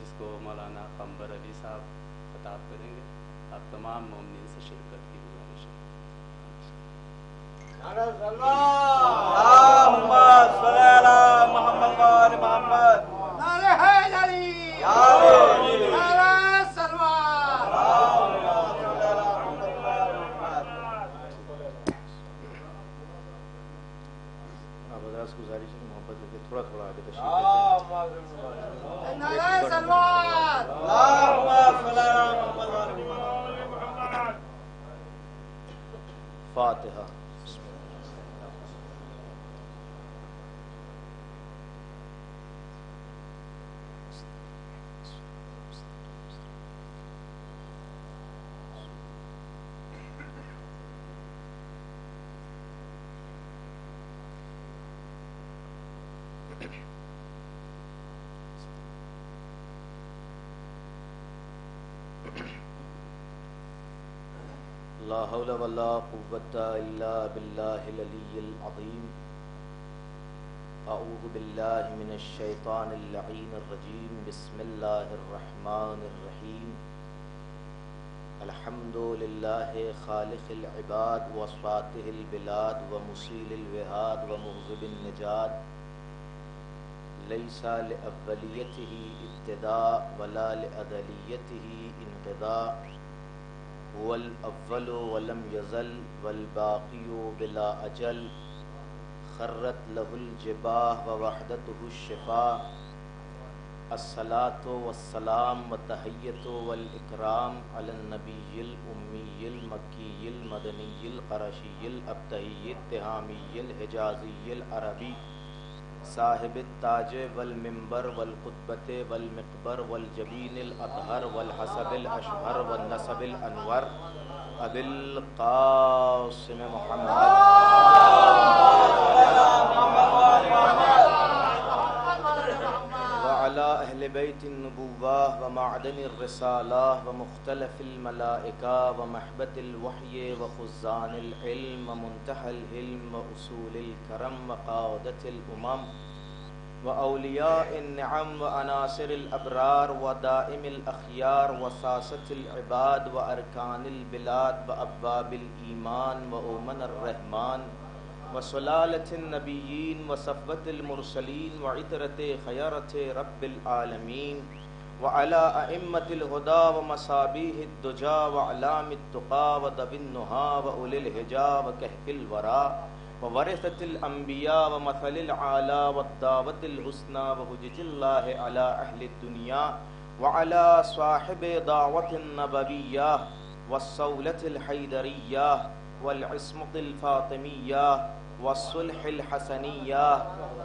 جس کو مولانا قمبر علی صاحب خطاب کریں گے. آپ تمام مومنین سے شرکت کی گزارش ہے. گزارش ہے محبت کر کے تھوڑا تھوڑا آگے فاتحہ. لا حول ولا قوة إلا بالله العلي العظيم. أعوذ بالله من الشيطان اللعين الرجيم. بسم الله الرحمن الرحيم. الحمد لله خالق العباد وصفاته البلاد ومسيل الوهاد ومغضب النجاد. ليس لأوليته ابتداء ولا لأذليته انقضاء. هو الأول ولم يزل والباقي بلا أجل. خرت له الجباه ووحدته الشفاء. الصلاة والسلام والتحية والإكرام على النبي الأمي المكي المدني القرشي الأبتهي التهامي الحجازي العربي صاحب التاج والمنبر والخطبة والمقبر والجبين الأطهر والحسب الأشهر والنسب الأنور أبي القاسم محمد اہل بیت النبوہ و معدن الرسالہ و مختلف الملائکہ و محبت الوحی و خزان العلم و منتہى الحلم و اصول الکرم و قاعدت الامم و اولیاء النعم و عناصر الابرار و دائم الاخیار و ساست العباد و ارکان البلاد و ابواب الایمان و اومن الرحمن و سلالت النبیین و صفوت المرسلین و عطرت خیرت رب العالمین و علی ائمت الہدا و مصابیح الدجا و علام التقا و ذوی النہا و اولی الحجا و کہف الورا و ورثت الانبیاء و مثل العالی و الدعوت الحسنى و حجج اللہ علی اہل الدنیا و علی صاحب دعوت النبویہ والصولت الحیدریہ والعصمت الفاطمیہ والصلح الحسنیہ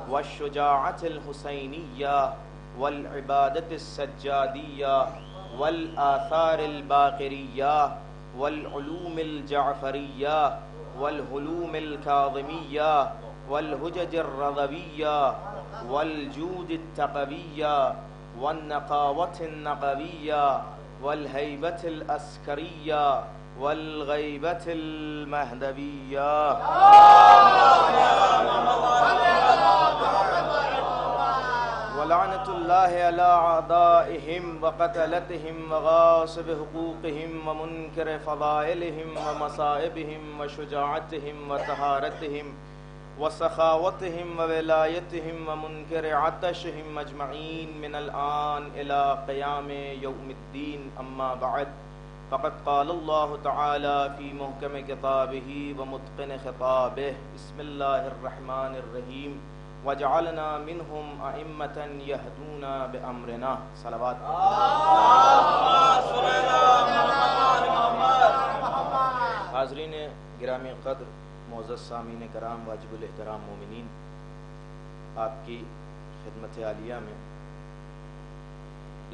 والشجاعت الحسینیہ والعبادت السجادیہ والآثار الباقریہ والعلوم الجعفریہ والحلوم الکاظمیہ والحجج الرضویہ والجود التقویہ والنقاوت النقویہ والہیبت العسکریہ والغیبت المہدویہ ولعنت اللہ علی اعدائہم وقتلتہم وغاصب حقوقہم ومنکر فضائلہم ومصائبہم وشجاعتہم وطہارتہم وسخاوتہم وولایتہم ومنکر عطشہم اجمعین من الآن الی قیام یوم الدین اما بعد فقد قال اللہ تعالی فی محکم کتابہ ومتقن خطابہ بسم اللہ الرحمن الرحیم وجعلنا منہم ائمة یہدون بامرنا صلوات حاضرین گرامی قدر معزز سامعین کرام واجب الاحترام مومنین، آپ کی خدمت عالیہ میں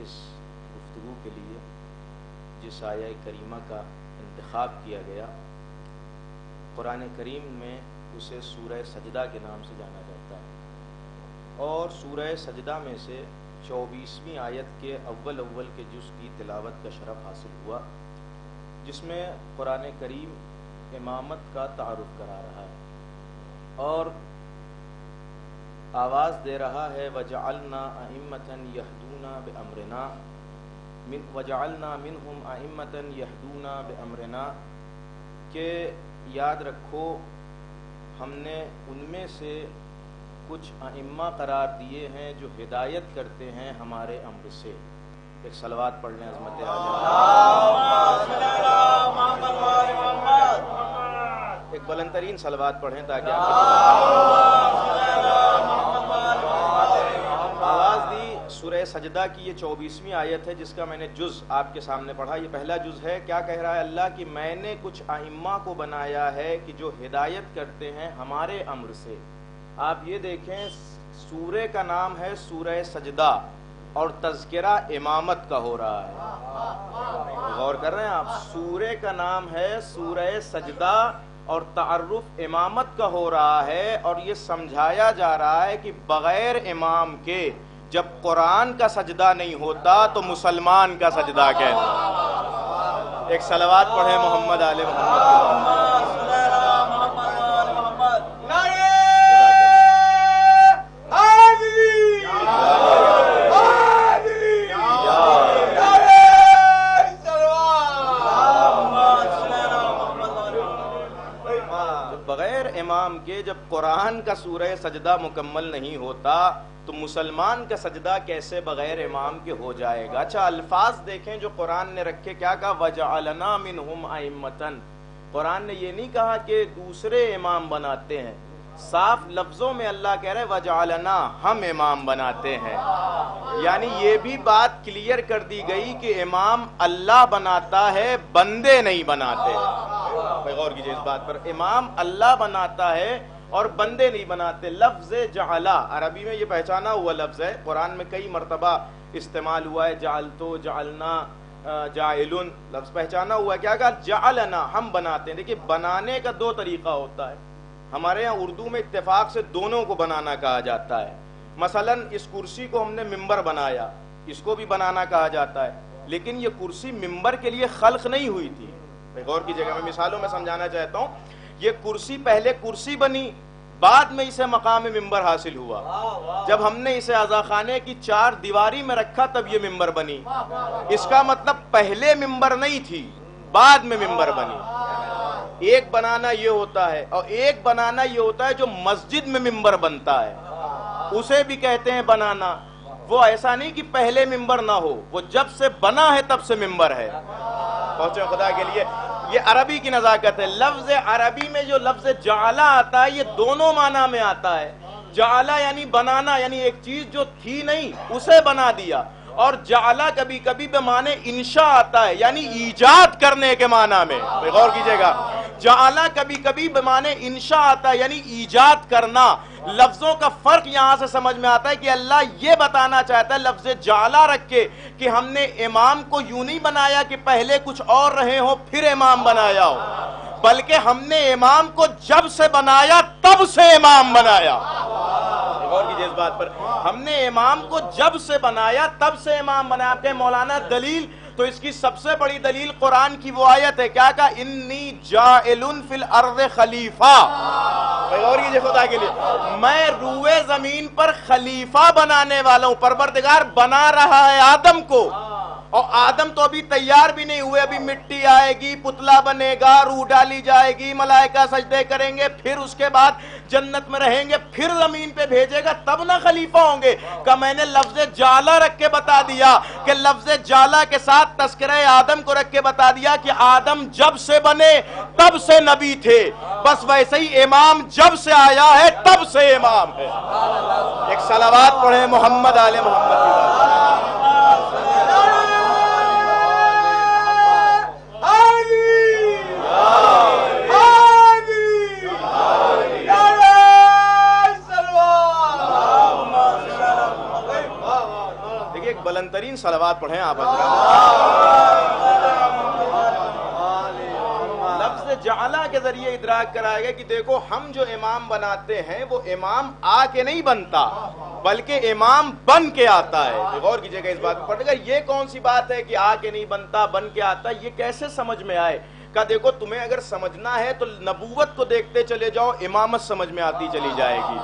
اس گفتگو کے لیے جس آیہ کریمہ کا انتخاب کیا گیا، قرآن کریم میں اسے سورہ سجدہ کے نام سے جانا جاتا ہے، اور سورہ سجدہ میں سے 24ویں آیت کے اول کے جز کی تلاوت کا شرف حاصل ہوا، جس میں قرآن کریم امامت کا تعارف کرا رہا ہے اور آواز دے رہا ہے وَجَعَلْنَا أَئِمَّةً يَهْدُونَ بِأَمْرِنَا وَجَعَلْنَا مِنْهُمْ أَئِمَّةً يَهْدُونَ بِأَمْرِنَا، کہ یاد رکھو ہم نے ان میں سے کچھ ائمہ قرار دیے ہیں جو ہدایت کرتے ہیں ہمارے امر سے۔ ایک صلوات پڑھ لیں عظمت ایک بلند ترین صلوات پڑھیں تاکہ آواز دی۔ سورہ سجدہ کی یہ 24ویں آیت ہے جس کا میں نے جز آپ کے سامنے پڑھا۔ یہ پہلا جز ہے۔ کیا کہہ رہا ہے اللہ کہ میں نے کچھ ائمہ کو بنایا ہے کہ جو ہدایت کرتے ہیں ہمارے امر سے۔ آپ یہ دیکھیں سورہ کا نام ہے سورہ سجدہ اور تذکرہ امامت کا ہو رہا ہے، غور کر رہے ہیں آپ؟ سورہ کا نام ہے سورہ سجدہ اور تعارف امامت کا ہو رہا ہے، اور یہ سمجھایا جا رہا ہے کہ بغیر امام کے جب قرآن کا سجدہ نہیں ہوتا تو مسلمان کا سجدہ کیسے؟ ایک صلوات پڑھیں محمد آل محمد۔ بغیر امام کے جب قرآن کا سورہ سجدہ مکمل نہیں ہوتا تو مسلمان کا سجدہ کیسے بغیر امام کے ہو جائے گا؟ اچھا الفاظ دیکھیں جو قرآن نے رکھے، کیا کہا؟ وَجَعَلْنَا مِنْهُمْ أَئِمَّةً۔ قرآن نے یہ نہیں کہا کہ دوسرے امام بناتے ہیں، صاف لفظوں میں اللہ کہہ رہے ہیں وَجَعَلْنَا، ہم امام بناتے ہیں۔ یعنی یہ بھی بات کلیئر کر دی گئی کہ امام اللہ بناتا ہے، بندے نہیں بناتے۔ غور کیجئے اس بات پر، امام اللہ بناتا ہے اور بندے نہیں بناتے۔ لفظ جعلا عربی میں یہ پہچانا ہوا لفظ ہے، قرآن میں کئی مرتبہ استعمال ہوا ہے۔ جعلتو، جعلنا، جاعلن، لفظ پہچانا ہوا ہے۔ کیا کہا؟ جعلنا، ہم بناتے ہیں۔ دیکھیے بنانے کا دو طریقہ ہوتا ہے، ہمارے یہاں اردو میں اتفاق سے دونوں کو بنانا کہا جاتا ہے۔ مثلا اس کرسی کو ہم نے ممبر بنایا، اس کو بھی بنانا کہا جاتا ہے، لیکن یہ کرسی ممبر کے لیے خلق نہیں ہوئی تھی۔ غور کی جگہ میں مثالوں میں سمجھانا چاہتا ہوں، یہ کرسی پہلے کرسی بنی، بعد میں اسے مقام ممبر حاصل ہوا۔ جب ہم نے اسے عزاخانے کی 4 دیواری میں رکھا تب یہ ممبر بنی۔ اس کا مطلب پہلے ممبر نہیں تھی، بعد میں ممبر بنی۔ ایک بنانا یہ ہوتا ہے، اور ایک بنانا یہ ہوتا ہے جو مسجد میں ممبر بنتا ہے، اسے بھی کہتے ہیں بنانا۔ وہ ایسا نہیں کہ پہلے ممبر نہ ہو، وہ جب سے بنا ہے تب سے ممبر ہے۔ پہنچے خدا کے لیے، یہ عربی کی نزاکت ہے۔ لفظ عربی میں جو لفظ جعلہ آتا ہے یہ دونوں معنی میں آتا ہے۔ جعلہ یعنی بنانا، یعنی ایک چیز جو تھی نہیں اسے بنا دیا، اور جعلہ کبھی کبھی بمعنی انشاء آتا ہے، یعنی ایجاد کرنے کے معنی میں۔ غور کیجئے گا، جعلہ کبھی کبھی بمعنی انشاء آتا ہے، یعنی ایجاد کرنا۔ لفظوں کا فرق یہاں سے سمجھ میں آتا ہے کہ اللہ یہ بتانا چاہتا ہے لفظ جعلہ رکھ کے کہ ہم نے امام کو یوں نہیں بنایا کہ پہلے کچھ اور رہے ہو پھر امام بنایا ہو، بلکہ ہم نے امام کو جب سے بنایا تب سے امام بنایا۔ غور کیجئے اس بات پر، ہم نے امام کو جب سے بنایا تب سے امام بنایا۔ آپ کہیں مولانا دلیل، تو اس کی سب سے بڑی دلیل قرآن کی وہ آیت ہے، کیا کہا؟ انی جاعل فی الارض خلیفہ۔ غور کیجئے خدا کے لیے، میں روئے زمین پر خلیفہ بنانے والا ہوں۔ پروردگار بنا رہا ہے آدم کو، اور آدم تو ابھی تیار بھی نہیں ہوئے، ابھی مٹی آئے گی، پتلا بنے گا، روح ڈالی جائے گی، ملائکہ سجدے کریں گے، پھر اس کے بعد جنت میں رہیں گے، پھر زمین پہ بھیجے گا، تب نہ خلیفہ ہوں گے۔ کہ میں نے لفظ جعلہ رکھ کے بتا دیا کہ لفظ جعلہ کے ساتھ تذکرہ آدم کو رکھ کے بتا دیا کہ آدم جب سے بنے تب سے نبی تھے، بس ویسے ہی امام جب سے آیا ہے تب سے امام ہے۔ ایک صلوات پڑھیں محمد آل محمد کی بات۔ بلند ترین صلوات پڑھیں آپ لفظ جعلہ کے ذریعے ادراک کرائے گا کہ دیکھو ہم جو امام بناتے ہیں وہ امام آ کے نہیں بنتا بلکہ امام بن کے آتا ہے۔ غور کیجئے گا اس بات پر، پڑھے گا یہ کون سی بات ہے کہ آ کے نہیں بنتا بن کے آتا، یہ کیسے سمجھ میں آئے؟ کہ دیکھو تمہیں اگر سمجھنا ہے تو نبوت کو دیکھتے چلے جاؤ، امامت سمجھ میں آتی چلی جائے گی۔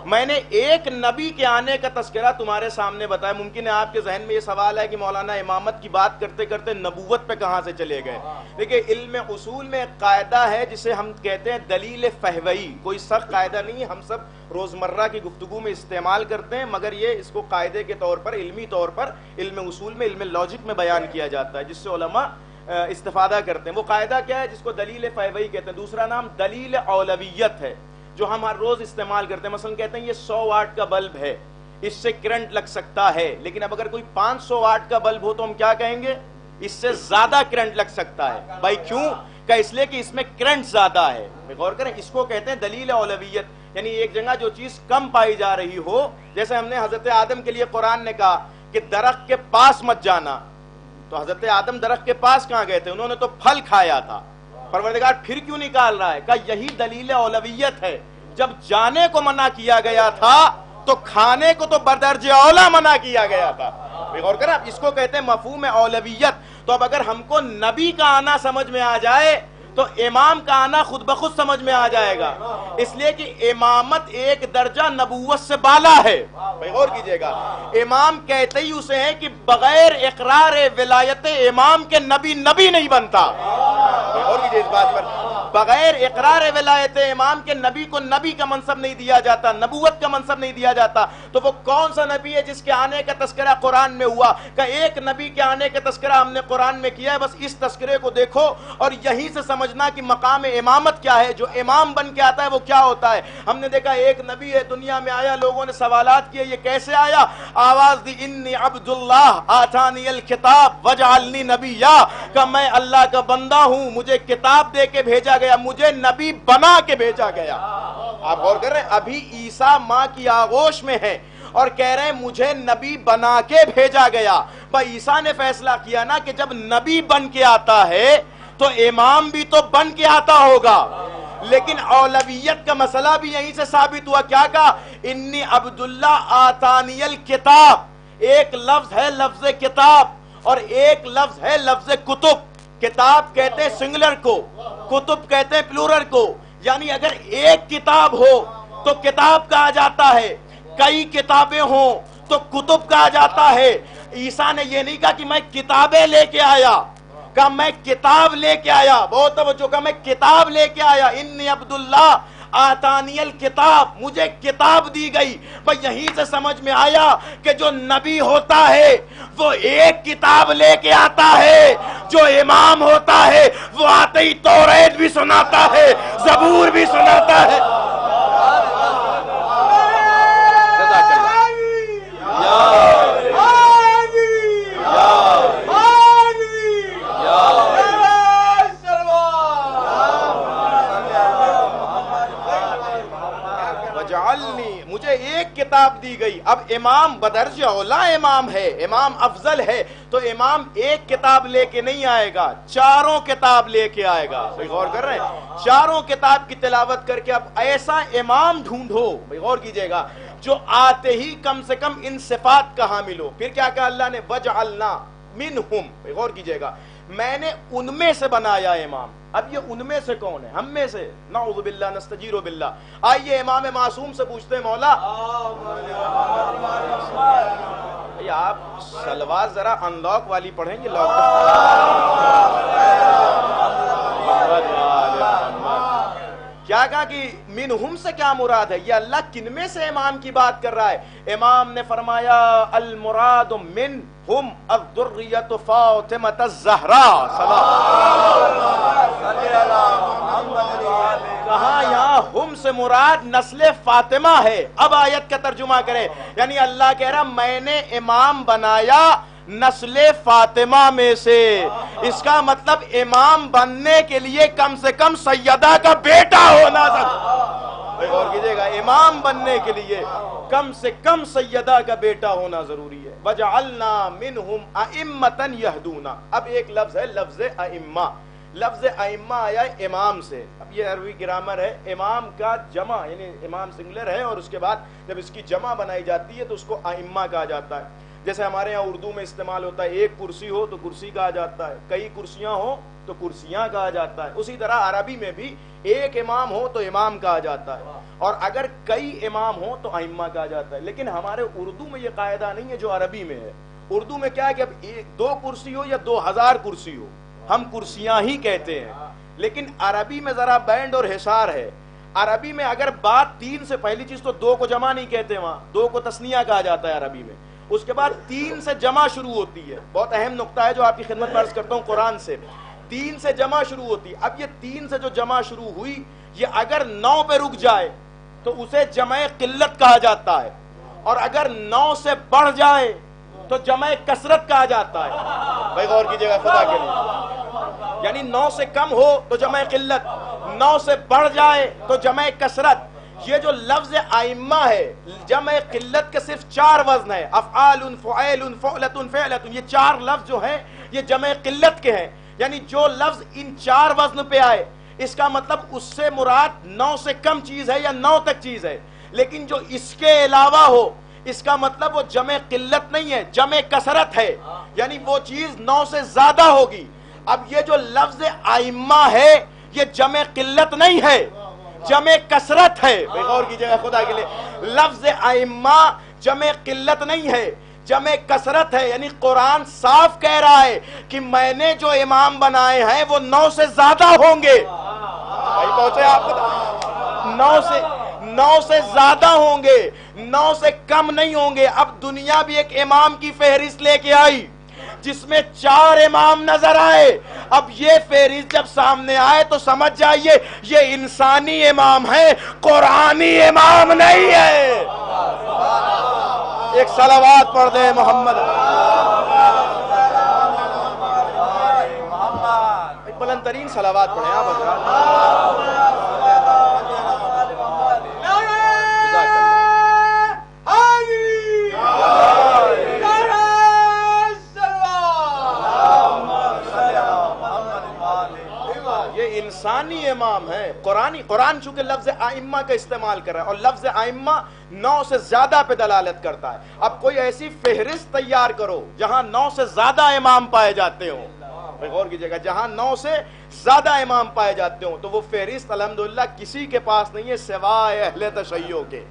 میں نے ایک نبی کے آنے کا تذکرہ تمہارے سامنے بتایا۔ ممکن ہے آپ کے ذہن میں یہ سوال ہے کہ مولانا امامت کی بات کرتے کرتے نبوت پہ کہاں سے چلے گئے؟ دیکھیں علم اصول میں ایک قاعدہ ہے جسے ہم کہتے ہیں دلیل فہوی، کوئی سخت قاعدہ نہیں، ہم سب روزمرہ کی گفتگو میں استعمال کرتے ہیں، مگر یہ اس کو قاعدے کے طور پر، علمی طور پر علم اصول میں، علم لاجک میں بیان کیا جاتا ہے، جس سے علماء استفادہ کرتے ہیں۔ وہ قاعدہ کیا ہے؟ جس کو دلیل فہوی کہتے ہیں۔ دوسرا نام دلیل اولویت ہے، جو ہم ہر روز استعمال کرتے ہیں۔ مثلا کہتے ہیں یہ 100 واٹ کا بلب ہے، اس سے کرنٹ لگ سکتا ہے، لیکن اب اگر کوئی 500 واٹ کا بلب ہو تو ہم کیا کہیں گے؟ اس سے زیادہ کرنٹ لگ سکتا ہے۔ بھائی کیوں؟ کہ اس لیے کہ اس میں کرنٹ زیادہ ہے۔ غور کریں، اس کو کہتے ہیں دلیل اولویت، یعنی ایک جگہ جو چیز کم پائی جا رہی ہو، جیسے ہم نے حضرت آدم کے لیے قرآن نے کہا کہ درخت کے پاس مت جانا، تو حضرت آدم درخت کے پاس کہاں گئے تھے؟ انہوں نے تو پھل کھایا تھا۔ پروردگار پھر کیوں نکال رہا ہے؟ کہ یہی دلیل اولویت ہے، جب جانے کو منع کیا گیا تھا تو کھانے کو تو بدرجہ اولا منع کیا گیا تھا۔ غور کریں، اس کو کہتے ہیں مفہوم اولویت۔ تو اب اگر ہم کو نبی کا آنا سمجھ میں آ جائے تو امام کا آنا خود بخود سمجھ میں آ جائے گا، اس لیے کہ امامت ایک درجہ نبوت سے بالا ہے۔ غور کیجئے گا، امام کہتے ہی اسے ہیں کہ بغیر اقرار ولایت امام کے نبی نبی نہیں بنتا۔ غور کیجئے اس بات پر، بغیر اقرار ولایت امام کے نبی کو نبی کا منصب نہیں دیا جاتا، نبوت کا منصب نہیں دیا جاتا۔ تو وہ کون سا نبی ہے جس کے آنے کا تذکرہ قرآن میں ہوا؟ کہ ایک نبی کے آنے کا تذکرہ ہم نے قرآن میں کیا ہے، بس اس تذکرے کو دیکھو اور یہیں سے سمجھنا کہ مقام امامت کیا ہے، جو امام بن کے آتا ہے وہ کیا ہوتا ہے۔ ہم نے دیکھا ایک نبی ہے، دنیا میں آیا، لوگوں نے سوالات کیے یہ کیسے آیا؟ آواز دی انی عبداللہ آتانی الکتاب وجعلنی نبیا، کہ میں اللہ کا بندہ ہوں، مجھے کتاب دے کے بھیجا گیا، مجھے نبی بنا کے بھیجا گیا۔ آپ غور کر رہے ہیں، ابھی عیسیٰ ماں کی آغوش میں ہے اور کہہ رہے ہیں مجھے نبی بنا کے بھیجا گیا۔ بھائی عیسیٰ نے فیصلہ کیا نا کہ جب نبی بن کے آتا ہے تو امام بھی تو بن کے آتا ہوگا، لیکن اولویت کا مسئلہ بھی یہیں سے ثابت ہوا۔ کیا کہا؟ انی عبداللہ آتانی الکتاب، ایک لفظ ہے لفظ کتاب اور ایک لفظ ہے لفظ کتب. کتاب کہتے ہیں سنگولر کو, کتب کہتے ہیں پلورل کو. یعنی اگر ایک کتاب ہو تو کتاب کہا جاتا ہے, کئی کتابیں ہوں تو کتب کہا جاتا ہے. عیسیٰ نے یہ نہیں کہا کہ میں کتابیں لے کے آیا, کہا میں کتاب لے کے آیا. بہت توجہ, کہا میں کتاب لے کے آیا. انی عبداللہ آتانی الکتاب, مجھے کتاب دی گئی. بھئی یہیں سے سمجھ میں آیا کہ جو نبی ہوتا ہے وہ ایک کتاب لے کے آتا ہے, جو امام ہوتا ہے وہ آتے ہی توریت بھی سناتا ہے, زبور بھی سناتا ہے. مجھے ایک کتاب دی گئی. اب امام بدرجہ اولا امام ہے, امام افضل ہے, تو امام ایک کتاب لے کے نہیں آئے گا, چاروں کتاب لے کے آئے گا. بھئی غور کر رہے ہیں, چاروں کتاب کی تلاوت کر کے اب ایسا امام ڈھونڈو, بھئی غور کیجئے گا, جو آتے ہی کم سے کم ان صفات کا حامل ہو. پھر کیا کہا اللہ نے, وَجْعَلْنَا مِنْهُمْ, بھئی غور کیجئے گا, میں نے ان میں سے بنایا امام. اب یہ ان میں سے کون ہے؟ ہم میں سے. نعوذ باللہ نستجیر باللہ. آئیے امام معصوم سے پوچھتے ہیں, مولا آپ سلوات ذرا انلاک والی پڑھیں گے, لاک کیا کہا کہ منہم سے کیا مراد ہے؟ یہ اللہ کن میں سے امام کی بات کر رہا ہے؟ امام نے فرمایا المراد منہم الذریۃ فاطمۃ الزہراء. کہاں یہاں ہم سے مراد نسل فاطمہ ہے. اب آیت کا ترجمہ کرے, یعنی اللہ کہہ رہا میں نے امام بنایا نسل فاطمہ میں سے. اس کا مطلب امام بننے کے لیے کم سے کم سیدہ کا بیٹا ہونا ضروری. غور کیجئے گا, امام بننے کے لیے کم سے کم سیدہ کا بیٹا ہونا ضروری ہے. وَجَعَلْنَا مِنْهُمْ أَئِمَّةً يَهْدُونَ. اب ایک لفظ ہے لفظ ائمہ. لفظ ائمہ آیا امام سے. اب یہ عربی گرامر ہے, امام کا جمع یعنی امام سنگولر ہے, اور اس کے بعد جب اس کی جمع بنائی جاتی ہے تو اس کو ائمہ کہا جاتا ہے. جیسے ہمارے یہاں اردو میں استعمال ہوتا ہے, ایک کرسی ہو تو کرسی کہا جاتا ہے, کئی کرسیاں ہو تو کرسیاں کہا جاتا ہے. اسی طرح عربی میں بھی ایک امام ہو تو امام کہا جاتا ہے, اور اگر کئی امام ہو تو ائمہ کہا جاتا ہے. لیکن ہمارے اردو میں یہ قاعدہ نہیں ہے جو عربی میں ہے. اردو میں کیا ہے کہ اب 2 کرسی ہو یا 2000 کرسی ہو, ہم کرسیاں ہی کہتے ہیں. لیکن عربی میں ذرا بینڈ اور حصار ہے. عربی میں اگر بات 3 سے, پہلی چیز تو 2 کو جمع نہیں کہتے, وہاں 2 کو تثنیہ کہا جاتا ہے عربی میں. اس کے بعد 3 سے جمع شروع ہوتی ہے. بہت اہم نقطہ ہے جو آپ کی خدمت میں عرض کرتا ہوں قرآن سے. 3 سے جمع شروع ہوتی. اب یہ 3 سے جو جمع شروع ہوئی, یہ اگر 9 پہ رک جائے تو اسے جمع قلت کہا جاتا ہے, اور اگر 9 سے بڑھ جائے تو جمع کثرت کہا جاتا ہے. بھائی غور کیجئے گا خدا کے لیے, یعنی 9 سے کم ہو تو جمع قلت, 9 سے بڑھ جائے تو جمع کثرت. یہ جو لفظ ائمہ ہے, جمع قلت کے صرف 4 وزن ہے, افعال, فعیل, فعلت, فعلت. یہ 4 لفظ جو ہیں یہ جمع قلت کے ہیں. یعنی جو لفظ ان 4 وزن پہ آئے, اس کا مطلب اس سے مراد 9 سے کم چیز ہے یا 9 تک چیز ہے. لیکن جو اس کے علاوہ ہو, اس کا مطلب وہ جمع قلت نہیں ہے, جمع کثرت ہے, یعنی وہ چیز 9 سے زیادہ ہوگی. اب یہ جو لفظ ائمہ ہے یہ جمع قلت نہیں ہے, جمع کثرت ہے. بے غور کیجئے گا خدا کے لیے, لفظ ائمہ جمع قلت نہیں ہے, جمع کثرت ہے. یعنی قرآن صاف کہہ رہا ہے کہ میں نے جو امام بنائے ہیں وہ 9 سے زیادہ ہوں گے. بھائی پہنچے آپ, 9 سے زیادہ ہوں گے, 9 سے کم نہیں ہوں گے. اب دنیا بھی ایک امام کی فہرست لے کے آئی جس میں 4 امام نظر آئے. اب یہ فہرست جب سامنے آئے تو سمجھ جائیے یہ انسانی امام ہے, قرآنی امام نہیں ہے. ایک صلوات پڑھ دیں محمد. بلند ترین صلوات پڑھیں آپ حضرات. انسانی امام ہے، قرآن چونکہ لفظ آئمہ کا استعمال کر رہا ہے اور لفظ آئمہ 9 سے زیادہ پہ دلالت کرتا ہے. اب کوئی ایسی فہرست تیار کرو جہاں 9 سے زیادہ امام پائے جاتے ہوں، غور کیجئے گا، جہاں 9 سے زیادہ امام پائے جاتے ہوں تو وہ فہرست الحمدللہ کسی کے پاس نہیں ہے سوائے اہل تشیع کے.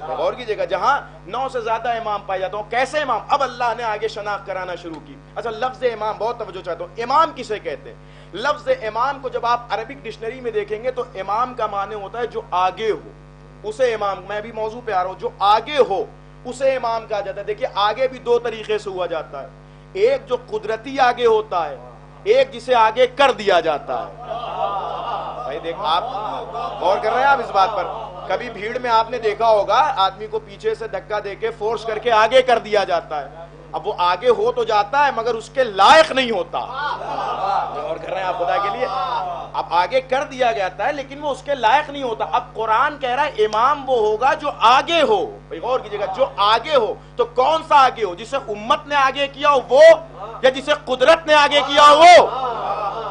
غور کیجئے گا، جہاں 9 سے زیادہ امام پائے جاتے ہوں. کیسے امام؟ اب اللہ نے آگے شناخت کرانا شروع کی. اچھا، لفظ امام بہت توجہ چاہتا ہوں. امام کسے کہتے ہیں؟ لفظ امام کو جب آپ عربک ڈکشنری میں دیکھیں گے تو امام کا معنی ہوتا ہے جو آگے ہو، اسے امام. میں بھی موضوع پہ آ رہا ہوں. جو آگے ہو اسے امام کہا جاتا ہے. دیکھیے آگے بھی 2 طریقے سے ہوا جاتا ہے. ایک جو قدرتی آگے ہوتا ہے، ایک جسے آگے کر دیا جاتا ہے. بھائی دیکھ، آپ غور کر رہے ہیں آپ اس بات پر؟ کبھی بھیڑ میں آپ نے دیکھا ہوگا آدمی کو پیچھے سے دھکا دے کے فورس کر کے آگے کر دیا جاتا ہے. اب وہ آگے ہو تو جاتا ہے مگر اس کے لائق نہیں ہوتا. غور کر رہے ہیں آپ خدا کے لیے؟ اب آگے کر دیا جاتا ہے لیکن وہ اس کے لائق نہیں ہوتا. اب قرآن کہہ رہا ہے امام وہ ہوگا جو آگے ہو. بھائی غور کیجئے گا، جو آگے ہو تو کون سا آگے ہو؟ جسے امت نے آگے کیا ہو وہ، یا جسے قدرت نے آگے کیا ہو وہ؟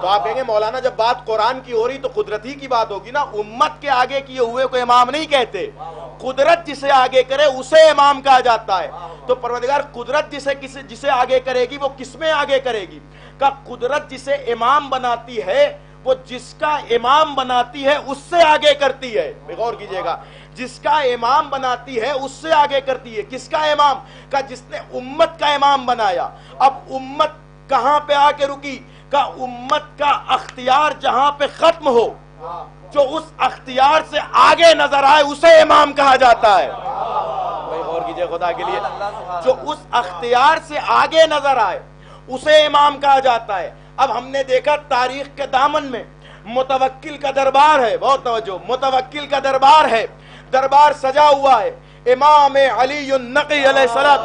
تو آپ کہیں گے مولانا جب بات قرآن کی ہو رہی تو قدرت ہی کی بات ہوگی نا. امت کے آگے کیے ہوئے کو امام نہیں کہتے. قدرت جسے آگے کرے اسے امام کہا جاتا ہے. تو پروردگار قدرت جسے آگے کرے گی وہ کس میں آگے کرے گی؟ کہ قدرت جسے امام بناتی ہے وہ جس کا امام بناتی ہے اس سے آگے کرتی ہے. غور کیجئے گا، جس کا امام بناتی ہے اس سے آگے کرتی ہے. کس کا امام؟ کہ جس نے امت کا امام بنایا. اب امت کہاں پہ آ کے رکی؟ کہ امت کا اختیار جہاں پہ ختم ہو، جو اس اختیار سے آگے نظر آئے اسے امام کہا جاتا ہے. بھائی غور کیجئے خدا کے لیے، جو اس اختیار سے آگے نظر آئے اسے امام کہا جاتا ہے. اب ہم نے دیکھا تاریخ کے دامن میں متوکل کا دربار ہے. بہت توجہ، متوکل کا دربار ہے. دربار سجا ہوا ہے. امام علی النقی علیہ السلام،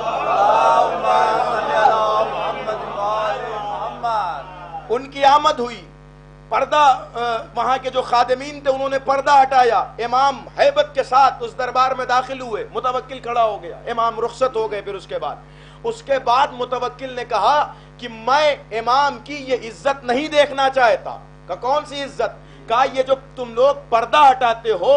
ان کی آمد ہوئی. پردہ، وہاں کے جو خادمین تھے انہوں نے پردہ ہٹایا. امام ہیبت کے ساتھ اس دربار میں داخل ہوئے. متوکل کھڑا ہو گیا. امام رخصت ہو گئے. پھر اس کے بعد متوکل نے کہا کہ میں امام کی یہ عزت نہیں دیکھنا چاہتا. کہ کون سی عزت؟ کہا یہ جو تم لوگ پردہ ہٹاتے ہو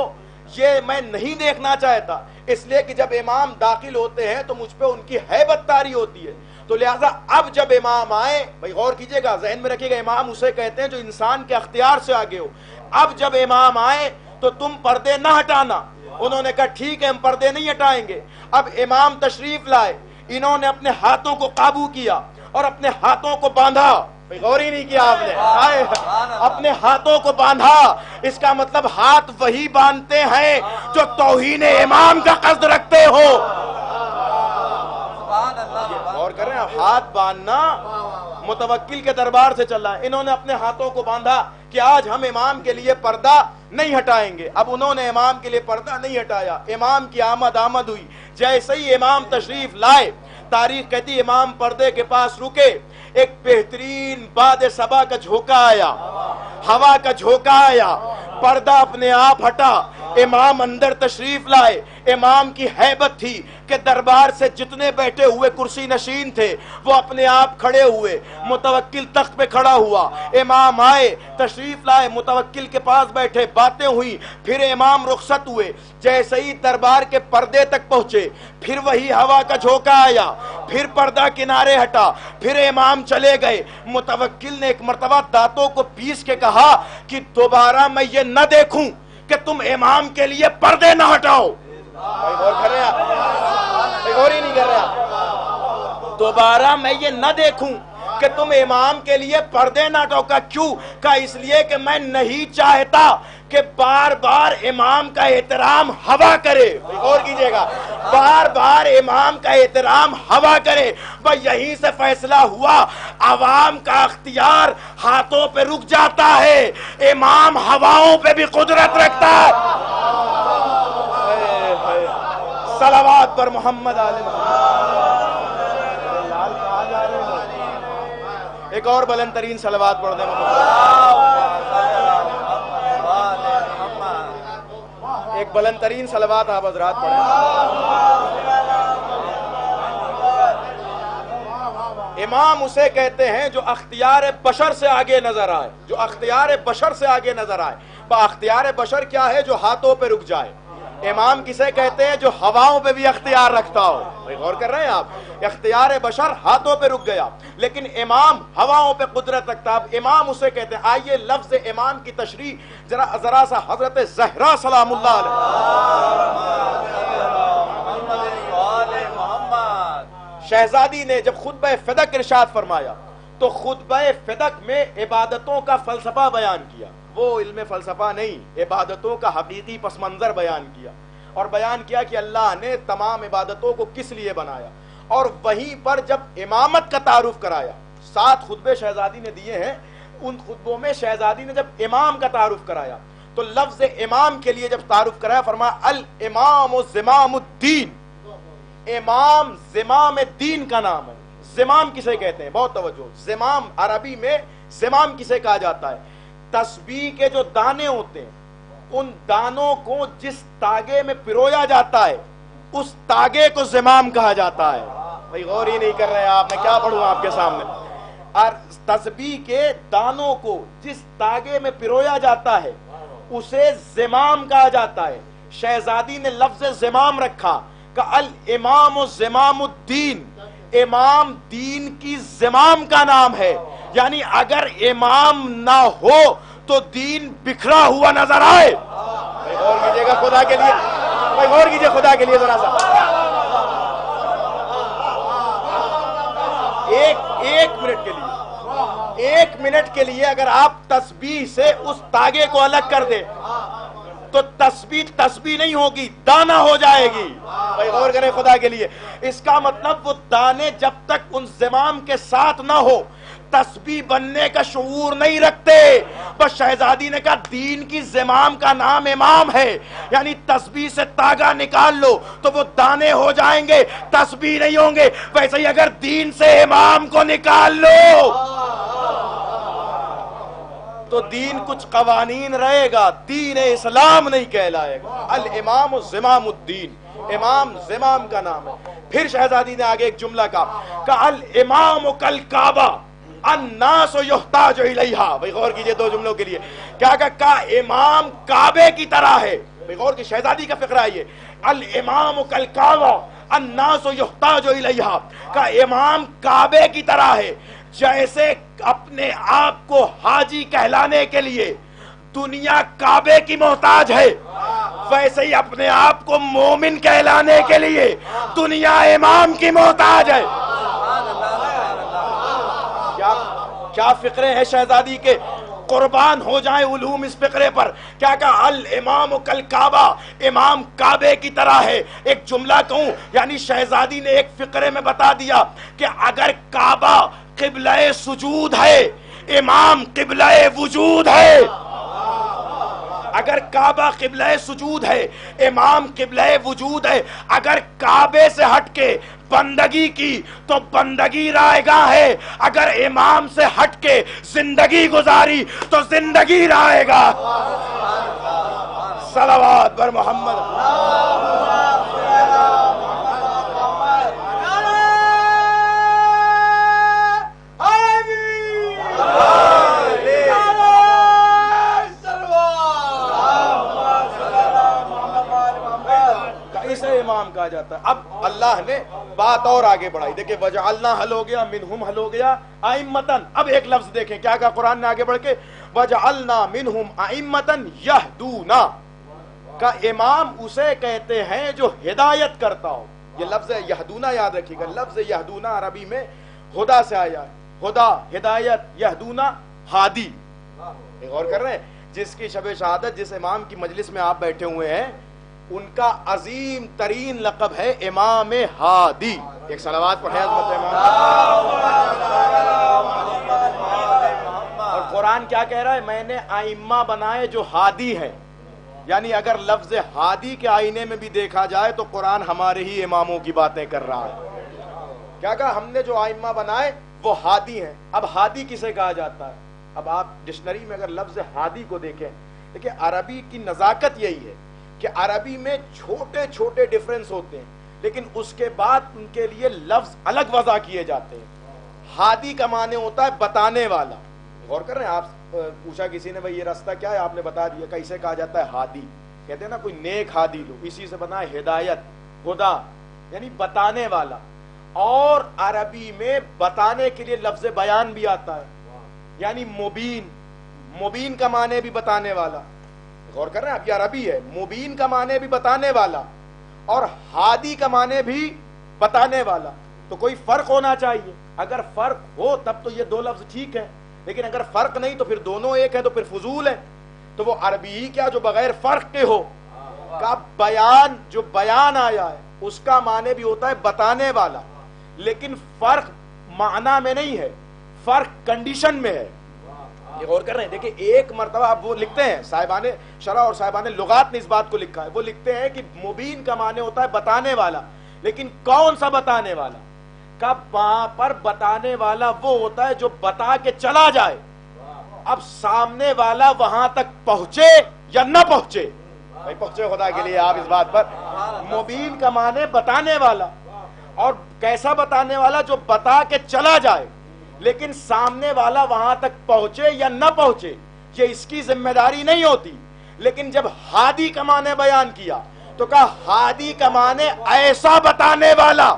یہ میں نہیں دیکھنا چاہتا، اس لیے کہ جب امام داخل ہوتے ہیں تو مجھ پہ ان کی ہیبت طاری ہوتی ہے. تو لہٰذا اب جب امام آئے، بھائی غور کیجئے گا، ذہن میں رکھیے گا، امام اسے کہتے ہیں جو انسان کے اختیار سے آگے ہو. اب جب امام آئے تو تم پردے نہ ہٹانا. انہوں نے کہا ٹھیک ہے ہم پردے نہیں ہٹائیں گے. اب امام تشریف لائے. انہوں نے اپنے ہاتھوں کو قابو کیا اور اپنے ہاتھوں کو باندھا. غور ہی نہیں کیا آپ نے؟ اپنے ہاتھوں کو باندھا. اس کا مطلب ہاتھ وہی باندھتے ہیں جو توہین امام کا قصد رکھتے ہو. غور کر رہے ہیں، ہاتھ باندھنا متوکل کے دربار سے چل رہا ہے. انہوں نے اپنے ہاتھوں کو باندھا کہ آج ہم امام کے لیے پردہ نہیں ہٹائیں گے. اب انہوں نے امام کے لیے پردہ نہیں ہٹایا. امام کی آمد ہوئی. جیسے ہی امام تشریف لائے، تاریخ کہتی امام پردے کے پاس رکے. ایک بہترین باد صبا کا جھونکا آیا، ہوا کا جھونکا آیا، پردہ اپنے آپ ہٹا. امام اندر تشریف لائے. امام کی ہیبت تھی کہ دربار سے جتنے بیٹھے ہوئے کرسی نشین تھے وہ اپنے آپ کھڑے ہوئے. متوکل تخت پہ کھڑا ہوا. امام آئے، تشریف لائے، متوکل کے پاس بیٹھے، باتیں ہوئی. پھر امام رخصت ہوئے. جیسے ہی دربار کے پردے تک پہنچے پھر وہی ہوا کا جھونکا آیا، پھر پردہ کنارے ہٹا، پھر امام چلے گئے. متوکل نے ایک مرتبہ دانتوں کو پیس کے کہا کہ دوبارہ میں یہ نہ دیکھوں کہ تم امام کے لیے پردے نہ ہٹاؤ. غور کر رہے ہیں؟ غور ہی نہیں کر رہا. دوبارہ میں یہ نہ دیکھوں کہ تم امام کے لیے پردے نہ ہٹاؤ. کا کیوں؟ کا اس لیے کہ میں نہیں چاہتا کہ بار بار امام کا احترام ہوا کرے. غور کیجئے گا، بار بار امام کا احترام ہوا کرے. بھائی یہیں سے فیصلہ ہوا عوام کا اختیار ہاتھوں پہ رک جاتا ہے، امام ہواؤں پہ بھی قدرت رکھتا ہے. صلوات پر محمد آل محمد. ایک اور بلند ترین صلوات پڑھ دیں. ایک بلند ترین صلوات آپ حضرات پڑھیں. امام اسے کہتے ہیں جو اختیار بشر سے آگے نظر آئے، جو اختیار بشر سے آگے نظر آئے۔ اختیار بشر کیا ہے؟ جو ہاتھوں پہ رک جائے۔ امام کسے کہتے ہیں؟ جو ہواؤں پہ بھی اختیار رکھتا ہو۔ غور کر رہے ہیں آپ؟ اختیار بشر ہاتھوں پہ رک گیا، لیکن امام ہواؤں پہ قدرت رکھتا۔ اب امام اسے کہتے ہیں۔ آئیے لفظ امام کی تشریح ذرا سا حضرت زہرا سلام اللہ علیہ شہزادی نے جب خطبہ فدق ارشاد فرمایا تو خطبہ فدق میں عبادتوں کا فلسفہ بیان کیا۔ وہ علم فلسفہ نہیں، عبادتوں کا حقیقی پس منظر بیان کیا، اور بیان کیا کہ اللہ نے تمام عبادتوں کو کس لیے بنایا، اور وہیں پر جب امامت کا تعارف کرایا، 7 خطبے شہزادی نے دیے ہیں، ان خطبوں میں شہزادی نے جب امام کا تعارف کرایا تو لفظ امام کے لیے جب تعارف کرایا فرمایا الامام زمام الدین، امام زمام دین کا نام ہے۔ زمام کسے کہتے ہیں؟ بہت توجہ، زمام عربی میں زمام کسے کہا جاتا ہے؟ تسبیح کے جو دانے ہوتے ہیں، ان دانوں کو جس تاگے میں پرویا جاتا ہے اس تاگے کو زمام کہا جاتا ہے۔ بھائی غور ہی نہیں کر رہے ہیں آپ، میں کیا پڑھوں آپ کے سامنے؟ اور تسبیح کے دانوں کو جس تاگے میں پرویا جاتا ہے اسے زمام کہا جاتا ہے۔ شہزادی نے لفظ زمام رکھا کہ الامام زمام الدین، امام دین کی زمام کا نام ہے، یعنی اگر امام نہ ہو تو دین بکھرا ہوا نظر آئے۔ غور کیجئے گا خدا کے لیے، غور کیجئے خدا کے لیے ذرا سا، ایک منٹ کے لیے اگر آپ تسبیح سے اس تاگے کو الگ کر دے تو تسبیح نہیں ہوگی، دانا ہو جائے گی۔ بھائی غور کریں خدا کے لیے، اس کا مطلب وہ دانے جب تک ان زمام کے ساتھ نہ ہو تسبیح بننے کا شعور نہیں رکھتے۔ بس شہزادی نے کہا دین کی زمام کا نام امام ہے، یعنی تسبیح سے تاگا نکال لو تو وہ دانے ہو جائیں گے، تسبیح نہیں ہوں گے۔ ویسے ہی اگر دین سے امام کو نکال لو تو دین کچھ قوانین رہے گا، دین اسلام نہیں کہلائے گا۔ الامام زمام الدین، امام زمام کا نام ہے۔ پھر شہزادی نے آگے ایک جملہ کہا کہ الامام کالکعبہ الناس یحتاج الیہا۔ بھئی غور کیجئے دو جملوں کے لیے، کیا کہا؟ امام کعبے کی طرح ہے۔ بھئی غور کی شہزادی کا فقرہ یہ الامام کالکعبہ الناس یحتاج الیہا، کا امام کعبے کی طرح ہے۔ جیسے اپنے آپ کو حاجی کہلانے کے لیے دنیا کعبے کی محتاج ہے، ویسے ہی اپنے آپ کو مومن کہلانے کے لیے دنیا امام کی محتاج ہے۔ کیا فقرے ہیں شہزادی کے، قربان ہو جائیں علوم اس فقرے پر۔ کیا کہا؟ الامام کالکعبہ، امام کعبے کی طرح ہے۔ ایک جملہ کہوں، یعنی شہزادی نے ایک فقرے میں بتا دیا کہ اگر کعبہ قبلہ سجود ہے، امام قبلہ وجود ہے۔ اگر کعبہ قبلہ سجود ہے، امام قبلہ وجود ہے۔ اگر کعبے سے ہٹ کے بندگی کی تو بندگی رائگاہ ہے، اگر امام سے ہٹ کے زندگی گزاری تو زندگی رائگاہ۔ صلوات بر محمد۔ امام کہا جاتا ہے۔ اب اللہ نے بات اور آگے بڑھائی، دیکھیں وجعلنا حل ہو گیا، منہم حل ہو گیا، ائمتن۔ اب ایک لفظ دیکھیں کیا کہا قرآن نے آگے بڑھ کے، وجعلنا منہم ائمتن یہدونا، کا امام اسے کہتے ہیں جو ہدایت کرتا ہو۔ یہ لفظ یہدونا یاد رکھیے گا، لفظ یہدونا عربی میں ہدا سے آیا ہے، ہدا ہدایت، یہدونا ہادی۔ غور کر رہے ہیں، جس کی شب شہادت جس امام کی مجلس میں آپ بیٹھے ہوئے ہیں ان کا عظیم ترین لقب ہے امام ہادی۔ ایک صلوات پڑھیں عظمت امام۔ اور قرآن کیا کہہ رہا ہے؟ میں نے ائمہ بنائے جو ہادی ہیں، یعنی اگر لفظ ہادی کے آئینے میں بھی دیکھا جائے تو قرآن ہمارے ہی اماموں کی باتیں کر رہا ہے۔ کیا کہا؟ ہم نے جو ائمہ بنائے وہ ہادی ہیں۔ اب ہادی کسے کہا جاتا ہے؟ اب آپ ڈکشنری میں اگر لفظ ہادی کو دیکھیں، دیکھیں عربی کی نزاکت یہی ہے کہ عربی میں چھوٹے چھوٹے ڈیفرنس ہوتے ہیں لیکن اس کے بعد ان کے لیے لفظ الگ وضع کیے جاتے ہیں۔ ہادی کا معنی ہوتا ہے بتانے والا. غور کر رہے ہیں آپ؟ پوچھا کسی نے بھائی یہ راستہ کیا ہے, آپ نے بتا دیا. کیسے کہا جاتا ہے؟ ہادی. کہتے ہیں نا کوئی نیک ہادی لو, اسی سے بنا ہدایت, خدا یعنی بتانے والا. اور عربی میں بتانے کے لیے لفظ بیان بھی آتا ہے, یعنی مبین. مبین کا معنی بھی بتانے والا. غور کر رہے ہیں آپ؟ یہ عربی ہے. مبین کا معنی بھی بتانے والا اور ہادی کا معنی بھی بتانے والا. تو کوئی فرق ہونا چاہیے. اگر فرق ہو تب تو یہ دو لفظ ٹھیک ہے, لیکن اگر فرق نہیں تو پھر دونوں ایک ہے تو پھر فضول ہے. تو وہ عربی ہی کیا جو بغیر فرق کے ہو کا بیان, جو بیان آیا ہے اس کا معنی بھی ہوتا ہے بتانے والا, لیکن فرق معنی میں نہیں ہے, فرق کنڈیشن میں ہے. یہ غور کر رہے ہیں؟ دیکھیں ایک مرتبہ آپ وہ لکھتے ہیں, صاحبان شرح اور صاحبان لغات نے اس بات کو لکھا ہے. وہ لکھتے ہیں کہ مبین کا معنی ہوتا ہے بتانے والا, لیکن کون سا بتانے والا؟ کا وہاں پر بتانے والا وہ ہوتا ہے جو بتا کے چلا جائے. اب سامنے والا وہاں تک پہنچے یا نہ پہنچے, بھائی پہنچے خدا کے لیے آپ اس بات پر. مبین کا معنی بتانے والا, اور کیسا بتانے والا؟ جو بتا کے چلا جائے لیکن سامنے والا وہاں تک پہنچے یا نہ پہنچے یہ اس کی ذمہ داری نہیں ہوتی. لیکن جب ہادی کا معنی بیان کیا تو کہا ہادی کا معنی ایسا بتانے والا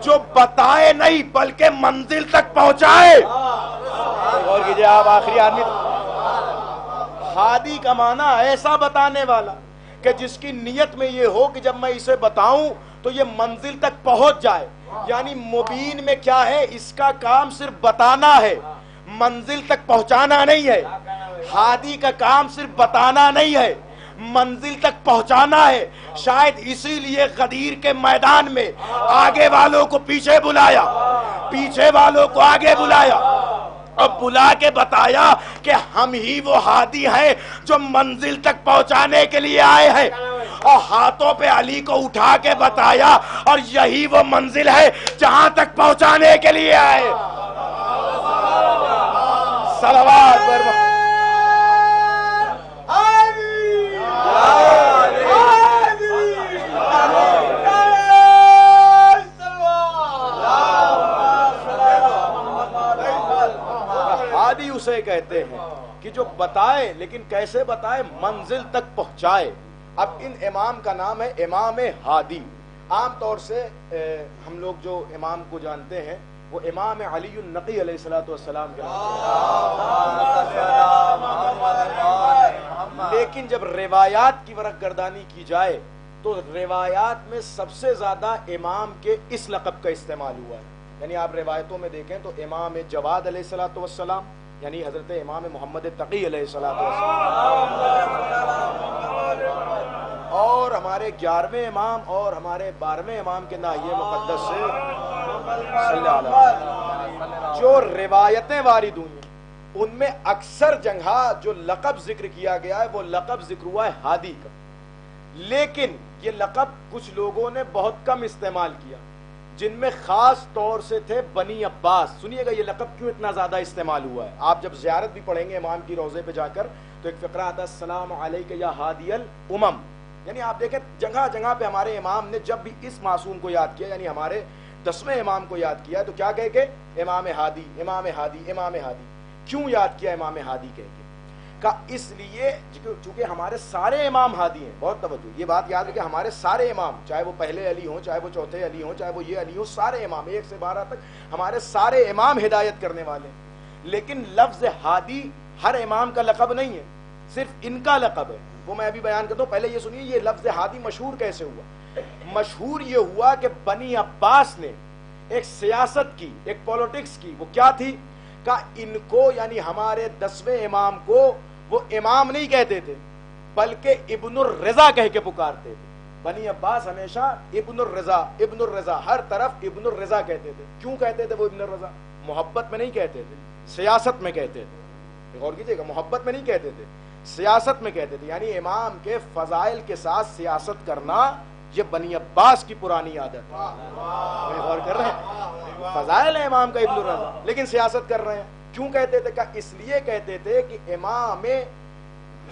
جو بتائے نہیں بلکہ منزل تک پہنچائے. غور کیجئے آپ, آخری آدمی. ہادی کا معنی ایسا بتانے والا کہ جس کی نیت میں یہ ہو کہ جب میں اسے بتاؤں تو یہ منزل تک پہنچ جائے. یعنی مبین میں کیا ہے؟ اس کا کام صرف بتانا ہے, منزل تک پہنچانا نہیں ہے. ہادی کا کام صرف بتانا نہیں ہے, منزل تک پہنچانا ہے. شاید اسی لیے غدیر کے میدان میں آگے والوں کو پیچھے بلایا, پیچھے والوں کو آگے بلایا, اور بلا کے بتایا کہ ہم ہی وہ ہادی ہیں جو منزل تک پہنچانے کے لیے آئے ہیں. اور ہاتھوں پہ علی کو اٹھا کے بتایا اور یہی وہ منزل ہے جہاں تک پہنچانے کے لیے آئے. صلوات پر ہادی اسے کہتے ہیں کہ جو بتائے, لیکن کیسے بتائے؟ منزل تک پہنچائے. اب ان امام کا نام ہے امام ہادی. عام طور سے ہم لوگ جو امام کو جانتے ہیں وہ امام علی النقی علیہ الصلوۃ والسلام کے نام سے. لیکن جب روایات کی ورق گردانی کی جائے تو روایات میں سب سے زیادہ امام کے اس لقب کا استعمال ہوا ہے. یعنی آپ روایتوں میں دیکھیں تو امام جواد علیہ الصلوۃ والسلام, یعنی حضرت امام محمد تقی علیہ الصلوۃ والسلام, اور ہمارے 11ویں امام اور ہمارے 12ویں امام کے ناحیے مقدس سے صلی اللہ علیہ وسلم جو روایتیں وارد ہوئی ہیں ان میں اکثر جگہ جو لقب ذکر کیا گیا ہے وہ لقب ذکر ہوا ہے ہادی کا. لیکن یہ لقب کچھ لوگوں نے بہت کم استعمال کیا, جن میں خاص طور سے تھے بنی عباس. سنیے گا یہ لقب کیوں اتنا زیادہ استعمال ہوا ہے. آپ جب زیارت بھی پڑھیں گے امام کی روضے پہ جا کر تو ایک فقرہ آتا ہے السلام علیک یا ہادی الامم. یعنی آپ دیکھیں جگہ جگہ پہ ہمارے امام نے جب بھی اس معصوم کو یاد کیا, یعنی ہمارے 10ویں امام کو یاد کیا, تو کیا کہہ کے امام ہادی امام ہادی امام ہادی. کیوں یاد کیا امام ہادی کہہ کے؟ کا اس لیے چونکہ ہمارے سارے امام ہادی ہیں. بہت توجہ, یہ بات یاد رکھیں, ہمارے سارے امام, چاہے وہ پہلے علی ہوں, چاہے وہ چوتھے علی ہوں, چاہے وہ یہ علی ہوں, سارے امام 1 سے 12 تک ہمارے سارے امام ہدایت کرنے والے ہیں. لیکن لفظ ہادی ہر امام کا لقب نہیں ہے, صرف ان کا لقب ہے. وہ میں ابھی بیان کرتا ہوں. پہلے یہ سنیے یہ لفظ ہادی مشہور کیسے ہوا. مشہور یہ ہوا کہ بنی عباس نے ایک سیاست کی, ایک پولیٹکس کی. وہ کیا تھی؟ کہ ان کو یعنی ہمارے 10ویں امام کو وہ امام نہیں کہتے تھے بلکہ ابن الرضا کہہ کے پکارتے تھے. بنی عباس ہمیشہ ابن الرضا ابن الرضا, ہر طرف ابن الرضا کہتے تھے. کیوں کہتے تھے وہ ابن الرضا؟ محبت میں نہیں کہتے تھے, سیاست میں کہتے تھے. غور کیجئے گا, محبت میں نہیں کہتے تھے, سیاست میں کہتے تھے. یعنی امام کے فضائل کے ساتھ سیاست کرنا یہ بنی عباس کی پرانی عادت ہے. غور کر رہے ہیں, فضائل ہے امام کا ابن الرضا, لیکن سیاست کر رہے ہیں. کیوں کہتے تھے؟ کہ اس لیے کہتے تھے کہ امام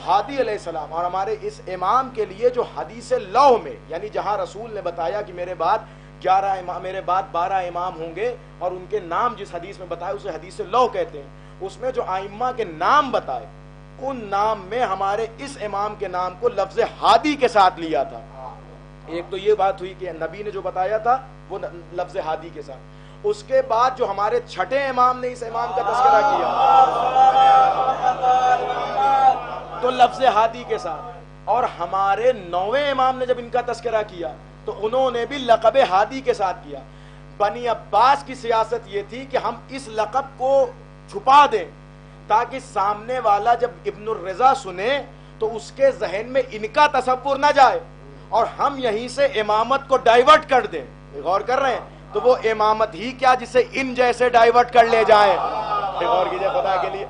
ہادی علیہ السلام اور ہمارے اس امام کے لیے جو حدیث لوح میں, یعنی جہاں رسول نے بتایا کہ میرے بعد 11 امام میرے بعد 12 امام ہوں گے اور ان کے نام جس حدیث میں بتائے اسے حدیث لو کہتے ہیں. اس میں جو ائمہ کے نام بتائے ان نام میں ہمارے اس امام کے نام کو لفظ ہادی کے ساتھ لیا تھا. ایک تو یہ بات ہوئی کہ نبی نے جو بتایا تھا وہ لفظ ہادی کے ساتھ. اس کے بعد جو ہمارے چھٹے امام نے اس امام کا تذکرہ کیا تو لفظ ہادی کے ساتھ, اور ہمارے 9ویں امام نے جب ان کا تذکرہ کیا تو انہوں نے بھی لقب ہادی کے ساتھ کیا. بنی عباس کی سیاست یہ تھی کہ ہم اس لقب کو چھپا دیں تاکہ سامنے والا جب ابن الرضا سنے تو اس کے ذہن میں ان کا تصور نہ جائے اور ہم یہیں سے امامت کو ڈائیورٹ کر دیں. غور کر رہے ہیں؟ تو وہ امامت ہی کیا جسے ان جیسے ڈائیورٹ کر لے جائیں. غور کیجئے خدا کے لیے.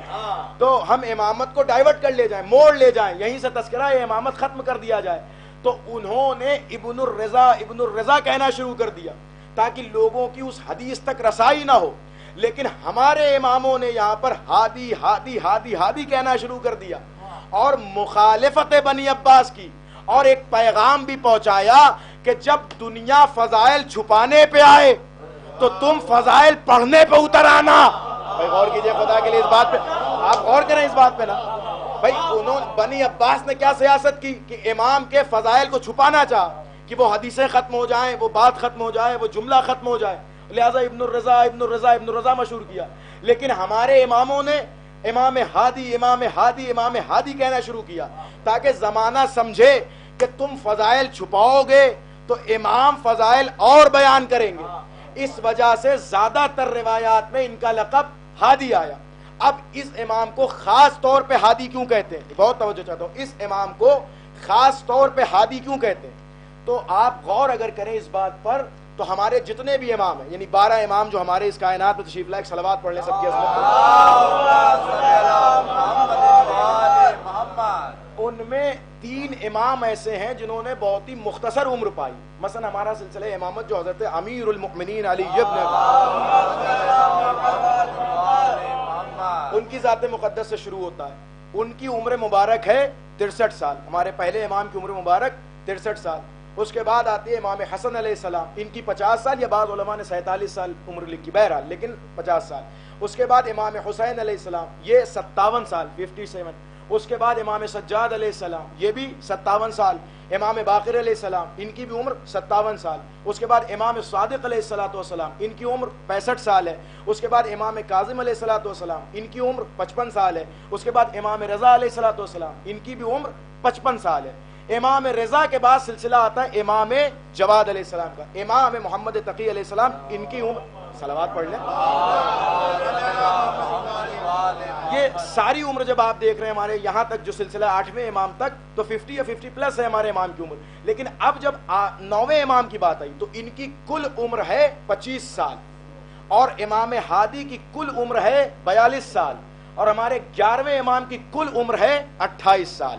تو ہم امامت کو ڈائیورٹ کر لے جائیں, موڑ لے جائیں, یہیں سے تذکرہ امامت ختم کر دیا جائے. تو انہوں نے ابن الرضا کہنا شروع کر دیا تاکہ لوگوں کی اس حدیث تک رسائی نہ ہو. لیکن ہمارے اماموں نے یہاں پر ہادی ہادی ہادی ہادی کہنا شروع کر دیا اور مخالفت بنی عباس کی, اور ایک پیغام بھی پہنچایا کہ جب دنیا فضائل چھپانے پہ آئے تو تم فضائل پڑھنے پہ اتر آنا. بھائی غور کیجئے خدا کے لیے اس بات پہ, آپ غور کریں اس بات پہ نا. بھائی بنی عباس نے کیا سیاست کی کہ امام کے فضائل کو چھپانا چاہا کہ وہ حدیثیں ختم ہو جائیں, وہ بات ختم ہو جائے, وہ جملہ ختم ہو جائے, لہذا ابن الرضا مشہور کیا. لیکن ہمارے اماموں نے امام ہادی امام ہادی امام ہادی کہنا شروع کیا تاکہ زمانہ سمجھے کہ تم فضائل چھپاؤ گے تو امام فضائل اور بیان کریں گے. اس وجہ سے زیادہ تر روایات میں ان کا لقب ہادی آیا. اب اس امام کو خاص طور پہ ہادی کیوں کہتے ہیں؟ بہت توجہ چاہتا ہوں, اس امام کو خاص طور پہ ہادی کیوں کہتے ہیں؟ تو آپ غور اگر کریں اس بات پر تو ہمارے جتنے بھی امام ہیں, یعنی 12 امام جو ہمارے اس کائنات میں تشریف لائے, صلوات پڑھ لیں سب کی عظمت پر. ان میں 3 امام ایسے ہیں جنہوں نے بہت ہی مختصر عمر پائی. مثلا ہمارا سلسلہ امامت جو حضرت امیر المؤمنین علی ابن ان کی ذات مقدس سے شروع ہوتا ہے. ان کی عمر مبارک ہے 63 سال. ہمارے پہلے امام کی عمر مبارک 63 سال. اس کے بعد آتی ہے امام حسن علیہ السلام, ان کی 50 سال, یا بعض علماء نے 47 سال عمر لکھی, بہرحال لیکن 50 سال. اس کے بعد امام حسین علیہ السلام, یہ 57 سال 57. اس کے بعد امام سجاد علیہ السلام, یہ بھی 57 سال. امام باقر علیہ السلام, ان کی بھی عمر 57 سال. اس کے بعد امام صادق علیہ السلام, ان کی عمر 65 سال ہے. اس کے بعد امام کاظم علیہ السلام, ان کی عمر 55 سال ہے. اس کے بعد امام رضا علیہ السلام, ان کی بھی عمر 55 سال ہے. امام رضا کے بعد سلسلہ آتا ہے امام جواد علیہ السلام کا. امام محمد تقی علیہ السلام, ان کی عمر, صلوات پڑھ لیں, یہ ساری عمر جب آپ دیکھ رہے ہیں ہمارے یہاں تک جو سلسلہ 8ویں امام تک, تو 50 یا 50 پلس ہے ہمارے امام کی عمر. لیکن اب جب 9ویں امام کی بات آئی تو ان کی کل عمر ہے 25 سال, اور امام ہادی کی کل عمر ہے 42 سال, اور ہمارے 11ویں امام کی کل عمر ہے 28 سال.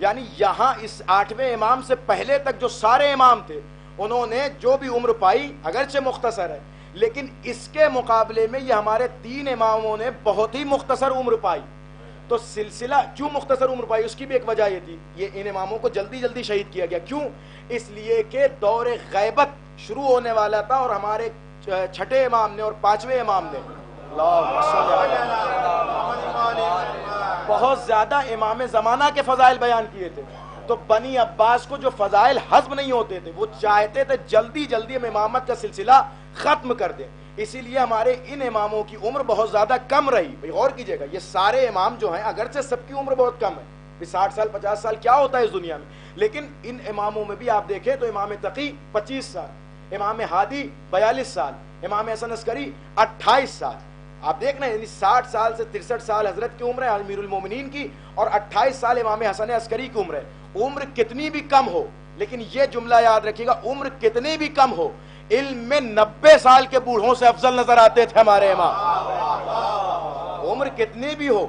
یعنی یہاں اس 8ویں امام سے پہلے تک جو سارے امام تھے انہوں نے جو بھی عمر پائی اگرچہ مختصر ہے, لیکن اس کے مقابلے میں یہ ہمارے 3 اماموں نے بہت ہی مختصر عمر پائی. تو سلسلہ کیوں مختصر عمر پائی, اس کی بھی ایک وجہ یہ تھی, یہ ان اماموں کو جلدی جلدی شہید کیا گیا. کیوں؟ اس لیے کہ دور غیبت شروع ہونے والا تھا, اور ہمارے چھٹے امام نے اور 5ویں امام نے بہت زیادہ امام زمانہ کے فضائل بیان کیے تھے. تو بنی عباس کو جو فضائل ہضم نہیں ہوتے تھے, وہ چاہتے تھے جلدی جلدی ہم امامت کا سلسلہ ختم کر دیں. اسی لیے ہمارے ان اماموں کی عمر بہت زیادہ کم رہی. بھئی غور کیجئے گا, یہ سارے امام جو ہیں اگرچہ سب کی عمر بہت کم ہے, 60 سال 50 سال کیا ہوتا ہے اس دنیا میں, لیکن ان اماموں میں بھی آپ دیکھیں تو امام تقی 25 سال, امام ہادی 42 سال, امام حسن عسکری 28 سال. آپ دیکھ رہے ہیں, یعنی 60 سال سے 63 سال حضرت کی عمر ہے امیر المومنین کی, اور 28 سال امام حسن عسکری کی عمر ہے. عمر کتنی بھی کم ہو, لیکن یہ جملہ یاد رکھیے گا, عمر کتنی بھی کم ہو, علم میں 90 سال کے بوڑھوں سے افضل نظر آتے تھے ہمارے امام. عمر کتنی بھی ہو,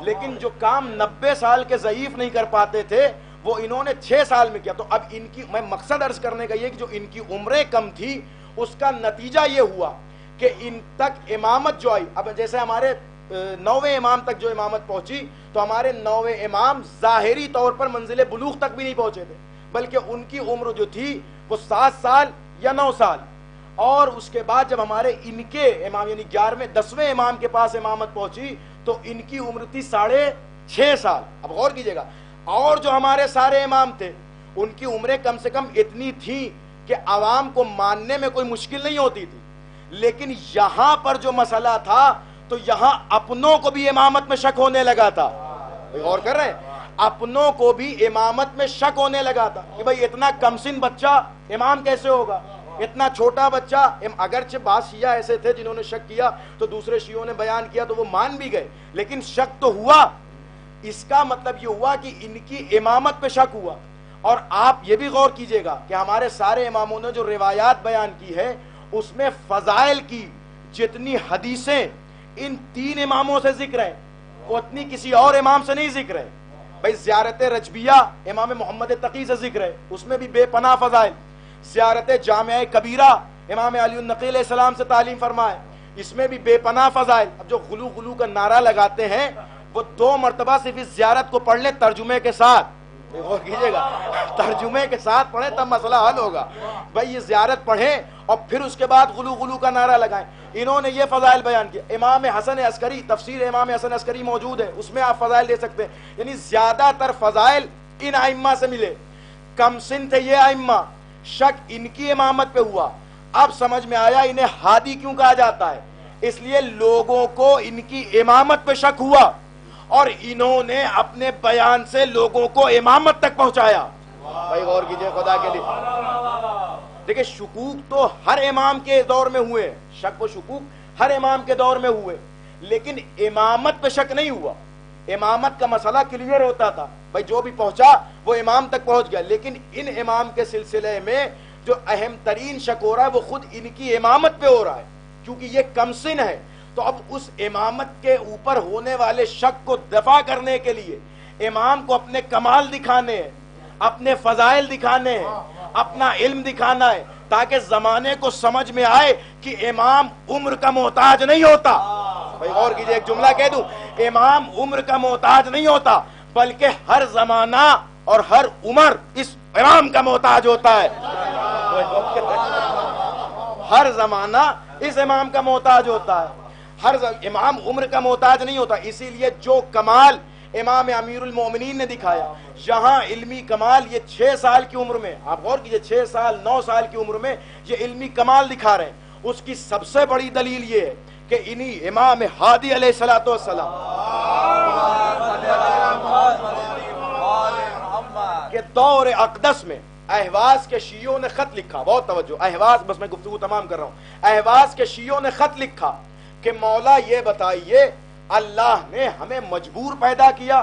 لیکن جو کام 90 سال کے ضعیف نہیں کر پاتے تھے وہ انہوں نے 6 سال میں کیا. تو اب ان کی, میں مقصد عرض کرنے کا یہ کہ جو ان کی عمریں کم تھی اس کا نتیجہ یہ ہوا کہ ان تک امامت جو آئی. اب جیسے ہمارے 9ویں امام تک جو امامت پہنچی, تو ہمارے 9ویں امام ظاہری طور پر منزل بلوغ تک بھی نہیں پہنچے تھے, بلکہ ان کی عمر جو تھی وہ 7 سال یا 9 سال, اور اس کے بعد جب ہمارے ان کے امام یعنی 11ویں 10ویں امام کے پاس امامت پہنچی تو ان کی عمر تھی 6.5 سال. اب غور کیجئے گا. اور جو ہمارے سارے امام تھے ان کی عمریں کم سے کم اتنی تھی کہ عوام کو ماننے میں کوئی مشکل نہیں ہوتی تھی. لیکن یہاں پر جو مسئلہ تھا تو یہاں اپنوں کو بھی امامت میں شک ہونے لگا تھا. غور کر رہے ہیں؟ اپنوں کو بھی امامت میں شک ہونے لگا تھا کہ بھئی اتنا کم سن بچہ امام کیسے ہوگا, اتنا چھوٹا بچہ. اگرچہ بعض شیعہ ایسے تھے جنہوں نے شک کیا تو دوسرے شیعوں نے بیان کیا تو وہ مان بھی گئے, لیکن شک تو ہوا. اس کا مطلب یہ ہوا کہ ان کی امامت پہ شک ہوا. اور آپ یہ بھی غور کیجئے گا کہ ہمارے سارے اماموں نے جو روایات بیان کی ہے اس میں فضائل کی جتنی حدیثیں ان 3 اماموں سے ذکر ہیں اتنی کسی اور امام سے نہیں ذکر ہے. بھئی زیارت رجبیہ امام محمد تقی سے ذکر ہے, اس میں بھی بے پناہ فضائل. زیارت جامعہ کبیرہ امام علی النقی علیہ السلام سے تعلیم فرمائے, اس میں بھی بے پناہ فضائل. اب جو غلو کا نعرہ لگاتے ہیں وہ 2 مرتبہ صرف اس زیارت کو پڑھ لیں ترجمے کے ساتھ. غور کیجئے گا, ترجمے کے ساتھ پڑھیں تب مسئلہ حل ہوگا. بھئی یہ زیارت پڑھیں اور پھر اس کے بعد غلو کا نعرہ لگائیں. انہوں نے یہ فضائل بیان کیا. امام حسن عسکری, تفسیر امام حسن عسکری موجود ہے, اس میں آپ فضائل دے سکتے ہیں. یعنی زیادہ تر فضائل ان ائمہ سے ملے. کم سن تھے یہ ائمہ, شک ان کی امامت پہ ہوا. اب سمجھ میں آیا انہیں ہادی کیوں کہا جاتا ہے. اس لیے لوگوں کو ان کی امامت پہ شک ہوا اور انہوں نے اپنے بیان سے لوگوں کو امامت تک پہنچایا. بھائی غور کیجئے خدا کے لیے. دیکھیں شکوک تو ہر امام کے دور میں ہوئے, شک و شکوک ہر امام کے دور میں ہوئے, لیکن امامت پہ شک نہیں ہوا. امامت کا مسئلہ کلیئر ہوتا تھا, بھائی جو بھی پہنچا وہ امام تک پہنچ گیا. لیکن ان امام کے سلسلے میں جو اہم ترین شک ہو رہا ہے وہ خود ان کی امامت پہ ہو رہا ہے, کیونکہ یہ کم سن ہے. تو اب اس امامت کے اوپر ہونے والے شک کو دفع کرنے کے لیے امام کو اپنے کمال دکھانے ہیں, اپنے فضائل دکھانے ہیں, اپنا علم دکھانا ہے, تاکہ زمانے کو سمجھ میں آئے کہ امام عمر کا محتاج نہیں ہوتا. بھائی غور کیجئے, ایک جملہ کہہ دوں, امام عمر کا محتاج نہیں ہوتا بلکہ ہر زمانہ اور ہر عمر اس امام کا محتاج ہوتا ہے. ہر زمانہ اس امام کا محتاج ہوتا ہے, امام عمر کا محتاج نہیں ہوتا. اسی لیے جو کمال امام امیر المومنین نے دکھایا, یہاں علمی کمال یہ 6 سال کی عمر میں, آپ غور کیجئے 6 سال 9 سال کی عمر میں یہ علمی کمال دکھا رہے ہیں. اس کی سب سے بڑی دلیل یہ ہے کہ انہی امام ہادی علیہ الصلوۃ والسلام کے دور اقدس میں اہواز کے شیعوں نے خط لکھا. بہت توجہ, اہواز, بس میں گفتگو تمام کر رہا ہوں. اہواز کے شیعوں نے خط لکھا کہ مولا یہ بتائیے اللہ نے ہمیں مجبور پیدا کیا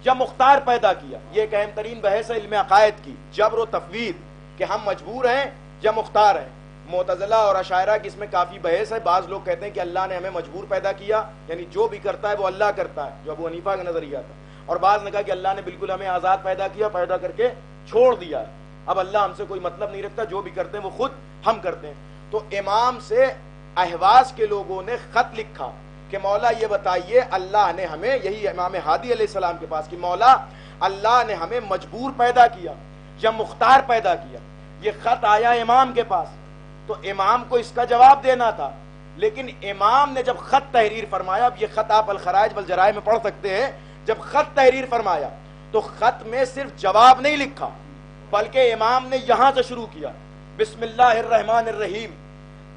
یا مختار پیدا کیا. یہ ایک اہم ترین بحث ہے علم عقائد کی, جبر و تفویض, کہ ہم مجبور ہیں یا مختار ہیں. معتزلہ اور اشاعرہ کی اس میں کافی بحث ہے. بعض لوگ کہتے ہیں کہ اللہ نے ہمیں مجبور پیدا کیا, یعنی جو بھی کرتا ہے وہ اللہ کرتا ہے, جو ابو حنیفہ کا نظریہ تھا. اور بعض نے کہا کہ اللہ نے بالکل ہمیں آزاد پیدا کیا, پیدا کر کے چھوڑ دیا, اب اللہ ہم سے کوئی مطلب نہیں رکھتا, جو بھی کرتے ہیں وہ خود ہم کرتے ہیں. تو امام سے اہواز کے لوگوں نے خط لکھا کہ مولا یہ بتائیے اللہ نے ہمیں, یہی امام ہادی علیہ السلام کے پاس, کہ مولا اللہ نے ہمیں مجبور پیدا کیا یا مختار پیدا کیا. یہ خط آیا امام کے پاس, تو امام کو اس کا جواب دینا تھا. لیکن امام نے جب خط تحریر فرمایا, اب یہ خط آپ الخرائج والجرائم میں پڑھ سکتے ہیں, جب خط تحریر فرمایا تو خط میں صرف جواب نہیں لکھا بلکہ امام نے یہاں سے شروع کیا, بسم اللہ الرحمن الرحیم,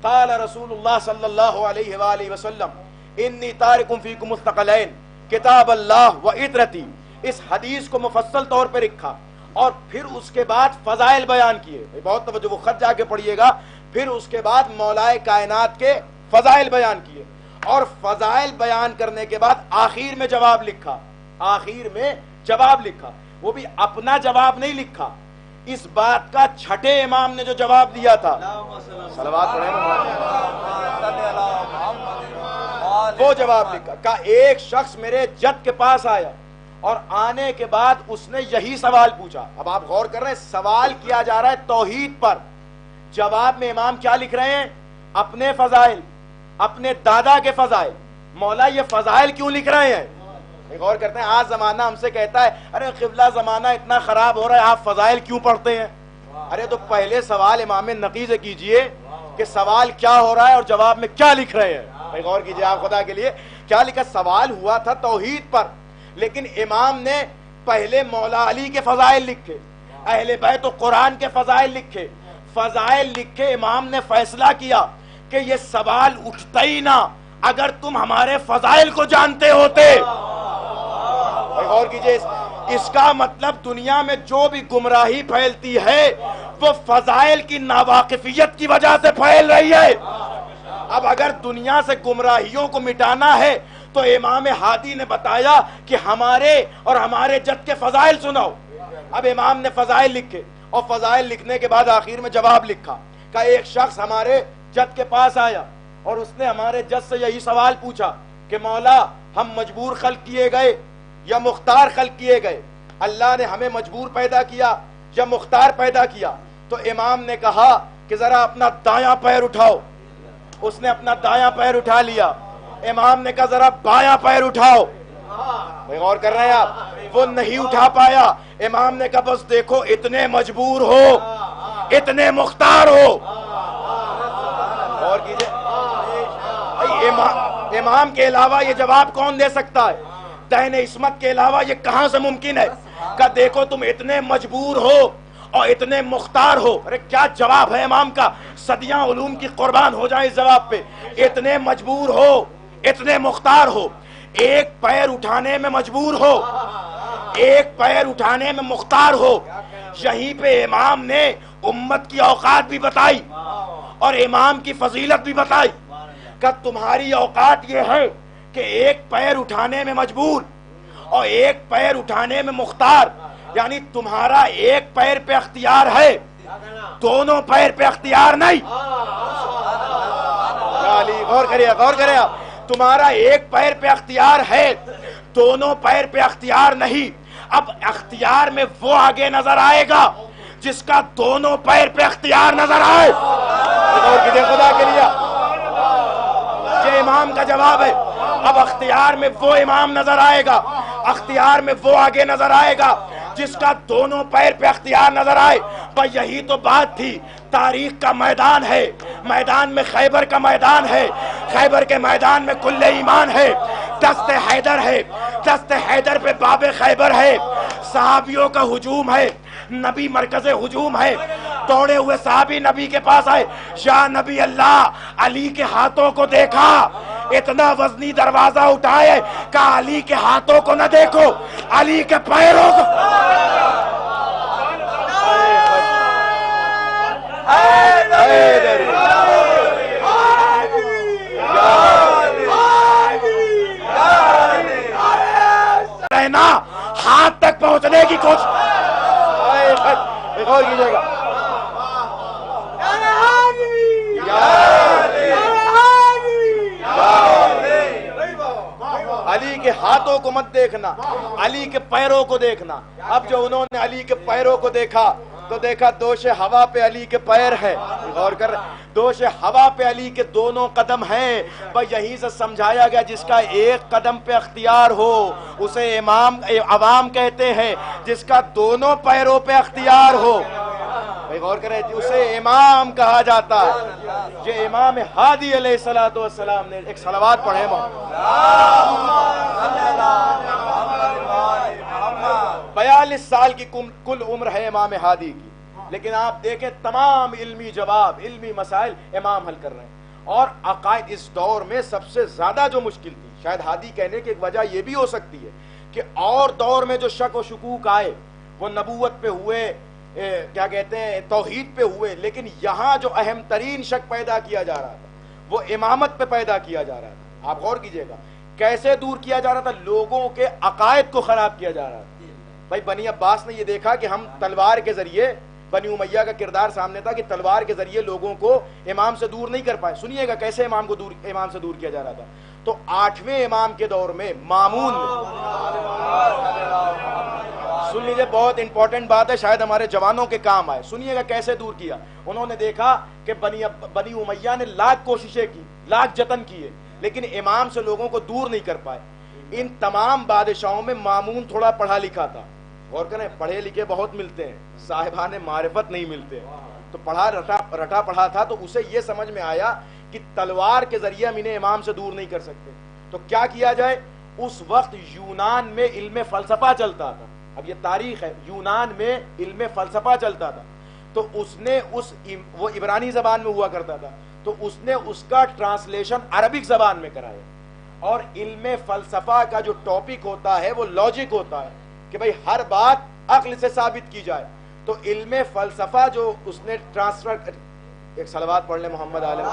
قال رسول اللہ صلی اللہ علیہ وآلہ وسلم انی تارکم فیکم الثقلین کتاب اللہ و عطرتی. اس حدیث کو مفصل طور پہ رکھا اور پھر اس کے بعد فضائل بیان کیے. بہت توجہ, وہ خط جا کے پڑھیے گا. پھر اس کے بعد مولائے کائنات کے فضائل بیان کیے اور فضائل بیان کرنے کے بعد آخر میں جواب لکھا. آخر میں جواب لکھا, وہ بھی اپنا جواب نہیں لکھا, اس بات کا چھٹے امام نے جو جواب دیا تھا, صلوات وہ جواب لکھا. کہ ایک شخص میرے جد کے پاس آیا اور آنے کے بعد اس نے یہی سوال پوچھا. اب آپ غور کر رہے ہیں, سوال کیا جا رہا ہے توحید پر, جواب میں امام کیا لکھ رہے ہیں, اپنے فضائل, اپنے دادا کے فضائل. مولا یہ فضائل کیوں لکھ رہے ہیں؟ غور کرتے ہیں, آج زمانہ ہم سے کہتا ہے ارے قبلہ زمانہ اتنا خراب ہو رہا ہے, آپ فضائل کیوں پڑھتے ہیں؟ ارے تو پہلے سوال امام نقی سے کیجئے, کہ سوال کیا ہو رہا ہے اور جواب میں کیا لکھ رہے ہیں. غور کیجئے آپ خدا کے لیے کیا لکھا. سوال ہوا تھا توحید پر، لیکن امام نے پہلے مولا علی کے فضائل لکھے، اہل بیت و قرآن کے فضائل لکھے. فضائل لکھے امام نے فیصلہ کیا کہ یہ سوال اٹھتا ہی نہ اگر تم ہمارے فضائل کو جانتے ہوتے. غور کیجئے، اس کا مطلب دنیا میں جو بھی گمراہی پھیلتی ہے وہ فضائل کی ناواقفیت کی وجہ سے پھیل رہی ہے. اب اگر دنیا سے گمراہیوں کو مٹانا ہے تو امام ہادی نے بتایا کہ ہمارے اور ہمارے جد کے فضائل سناؤ. اب امام نے فضائل لکھے اور فضائل لکھنے کے بعد آخر میں جواب لکھا کہ ایک شخص ہمارے جد کے پاس آیا اور اس نے ہمارے جد سے یہی سوال پوچھا کہ مولا ہم مجبور خلق کیے گئے یا مختار خلق کیے گئے؟ اللہ نے ہمیں مجبور پیدا کیا یا مختار پیدا کیا؟ تو امام نے کہا کہ ذرا اپنا دایاں پیر اٹھاؤ. اس نے اپنا دایاں پیر اٹھا لیا. امام نے کہا ذرا بایاں پیر اٹھاؤ. غور کر رہے ہیں آپ؟ وہ نہیں اٹھا پایا. امام نے کہا بس دیکھو اتنے مجبور ہو، اتنے مختار ہو. غور کیجئے، امام کے علاوہ یہ جواب کون دے سکتا ہے؟ دین عصمت کے علاوہ یہ کہاں سے ممکن ہے کہ دیکھو تم اتنے مجبور ہو اور اتنے مختار ہو. ارے کیا جواب ہے امام کا، صدیاں علوم کی قربان ہو جائیں اس جواب پہ. اتنے مجبور ہو، اتنے مختار ہو، ایک پیر اٹھانے میں مجبور ہو، ایک پیر اٹھانے میں مختار ہو. یہیں پہ امام نے امت کی اوقات بھی بتائی اور امام کی فضیلت بھی بتائی کہ تمہاری اوقات یہ ہے کہ ایک پیر اٹھانے میں مجبور اور ایک پیر اٹھانے میں مختار. یعنی تمہارا ایک پیر پہ اختیار ہے، دونوں پیر پہ اختیار نہیں. غور کرے آپ، تمہارا ایک پیر پہ اختیار ہے، دونوں پیر پہ اختیار نہیں. اب اختیار میں وہ آگے نظر آئے گا جس کا دونوں پیر پہ اختیار نظر آئے. خدا کے لیے یہ امام کا جواب ہے. اب اختیار میں وہ امام نظر آئے گا، اختیار میں وہ آگے نظر آئے گا جس کا دونوں پیر پہ اختیار نظر آئے. بھائی یہی تو بات تھی. تاریخ کا میدان ہے، میدان میں خیبر کا میدان ہے، خیبر کے میدان میں کل ایمان ہے، دست حیدر ہے، دست حیدر پہ باب خیبر ہے، صحابیوں کا ہجوم ہے، نبی مرکز ہجوم ہے. دوڑے ہوئے صحابی نبی کے پاس آئے، یا نبی اللہ علی کے ہاتھوں کو دیکھا. اتنا وزنی دروازہ اٹھائے کہ علی کے ہاتھوں کو نہ دیکھو، علی کے پیروں کو. رہنا ہاتھ تک پہنچنے کی کوشش. غور کیجیے گا، علی کے ہاتھوں کو مت دیکھنا، علی کے پیروں کو دیکھنا. اب جو انہوں نے علی کے پیروں کو دیکھا تو دیکھا دوش ہوا پہ علی کے پیر ہیں. غور کر، دوش ہوا پہ علی کے دونوں قدم ہیں. بھائی یہیں سے سمجھایا گیا جس کا ایک قدم پہ اختیار ہو اسے امام عوام کہتے ہیں، جس کا دونوں پیروں پہ اختیار ہو غور کریں اسے امام کہا جاتا ہے. یہ امام ہادی علیہ السلام نے ایک صلوات پڑھے. 42 سال کی کل عمر ہے امام ہادی کی، لیکن آپ دیکھیں تمام علمی جواب، علمی مسائل امام حل کر رہے ہیں. اور عقائد اس دور میں سب سے زیادہ جو مشکل تھی، شاید ہادی کہنے کی ایک وجہ یہ بھی ہو سکتی ہے کہ اور دور میں جو شک و شکوک آئے وہ نبوت پہ ہوئے، کیا کہتے ہیں توحید پہ ہوئے، لیکن یہاں جو اہم ترین شک پیدا کیا جا رہا تھا وہ امامت پہ پیدا کیا جا رہا تھا. آپ غور کیجئے گا کیسے دور کیا جا رہا تھا، لوگوں کے عقائد کو خراب کیا جا رہا تھا. بھائی بنی عباس نے یہ دیکھا کہ ہم تلوار کے ذریعے، بنی امیہ کا کردار سامنے تھا کہ تلوار کے ذریعے لوگوں کو امام سے دور نہیں کر پائے. سنیے گا کیسے امام سے دور کیا جا رہا تھا. تو 8ویں امام کے دور میں مامون نے، سن لیجئے بہت امپورٹنٹ بات ہے، شاید ہمارے جوانوں کے کام آئے. سنیے گا کیسے دور کیا. انہوں نے دیکھا کہ بنی امیہ نے لاکھ کوششیں کی، لاکھ جتن کیے، لیکن امام سے لوگوں کو دور نہیں کر پائے. ان تمام بادشاہوں میں مامون تھوڑا پڑھا لکھا تھا. غور کریں، پڑھے لکھے بہت ملتے ہیں، صاحبان معرفت نہیں ملتے. تو پڑھا رٹا پڑھا تھا، تو اسے یہ سمجھ میں آیا کہ تلوار کے ذریعے ہم انہیں امام سے دور نہیں کر سکتے، تو کیا کیا جائے؟ اس وقت یونان میں علم فلسفہ چلتا تھا، اب یہ تاریخ ہے، یونان میں علم فلسفہ چلتا تھا، تو اس نے وہ عبرانی زبان میں ہوا کرتا تھا، تو اس نے اس کا ٹرانسلیشن عربک زبان میں کرایا، اور علم فلسفہ کا جو ٹاپک ہوتا ہے وہ لاجک ہوتا ہے کہ بھئی ہر بات عقل سے ثابت کی جائے، تو علم فلسفہ جو اس نے ٹرانسفر، ایک صلوات پڑھ لیں محمد عالم،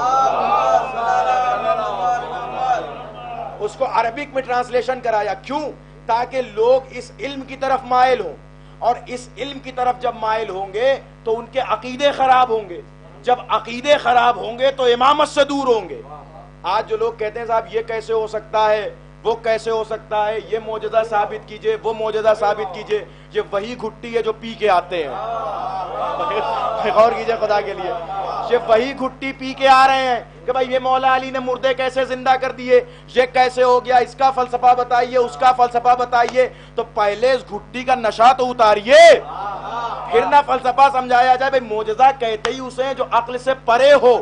اس کو عربک میں ٹرانسلیشن کرایا، کیوں؟ تاکہ لوگ اس علم کی طرف مائل ہوں، اور اس علم کی طرف جب مائل ہوں گے تو ان کے عقیدے خراب ہوں گے، جب عقیدے خراب ہوں گے تو امامت سے دور ہوں گے۔ آج جو لوگ کہتے ہیں صاحب یہ کیسے ہو سکتا ہے، وہ کیسے ہو سکتا ہے، یہ معجزہ ثابت کیجئے، وہ معجزہ ثابت کیجئے، یہ وہی گھٹی ہے جو پی کے آتے ہیں، غور کیجئے خدا کے لیے، یہ وہی گھٹی پی کے آ رہے ہیں کہ بھائی یہ مولا علی نے مردے کیسے زندہ کر دیے، یہ کیسے ہو گیا، اس کا فلسفہ بتائیے، اس کا فلسفہ بتائیے، تو پہلے اس گھٹی کا نشہ تو اتاریے، پھر نہ فلسفہ سمجھایا جائے۔ بھائی معجزہ کہتے ہی اسے جو عقل سے پرے ہو،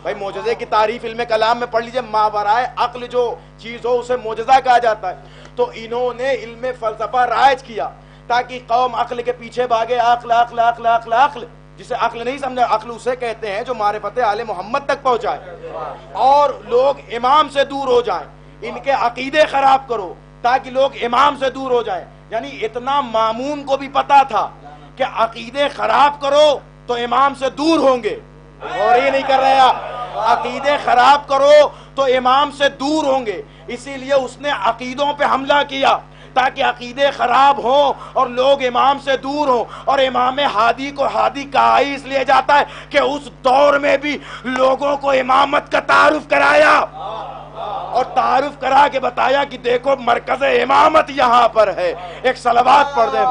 بھائی معجزے کی تعریف علم کلام میں پڑھ لیجئے، ماورائے عقل جو چیز ہو اسے معجزہ کہا جاتا ہے، تو انہوں نے علم فلسفہ رائج کیا تاکہ قوم عقل کے پیچھے بھاگے، عقل عقل عقل عقل عقل، جسے عقل نہیں سمجھا، عقل اسے کہتے ہیں جو معرفت آل محمد تک پہنچائے، اور لوگ امام سے دور ہو جائیں، ان کے عقیدے خراب کرو تاکہ لوگ امام سے دور ہو جائیں۔ یعنی اتنا مامون کو بھی پتا تھا کہ عقیدے خراب کرو تو امام سے دور ہوں گے، اور یہ نہیں کر رہے آپ، عقیدے خراب کرو تو امام سے دور ہوں گے، اسی لیے اس نے عقیدوں پہ حملہ کیا تاکہ عقیدے خراب ہوں اور لوگ امام سے دور ہوں۔ اور امام ہادی کو ہادی کہا ہی اس لیے جاتا ہے کہ اس دور میں بھی لوگوں کو امامت کا تعارف کرایا، اور تعارف کرا کے بتایا کہ دیکھو مرکز امامت یہاں پر ہے۔ ایک صلوات پڑھ دیں۔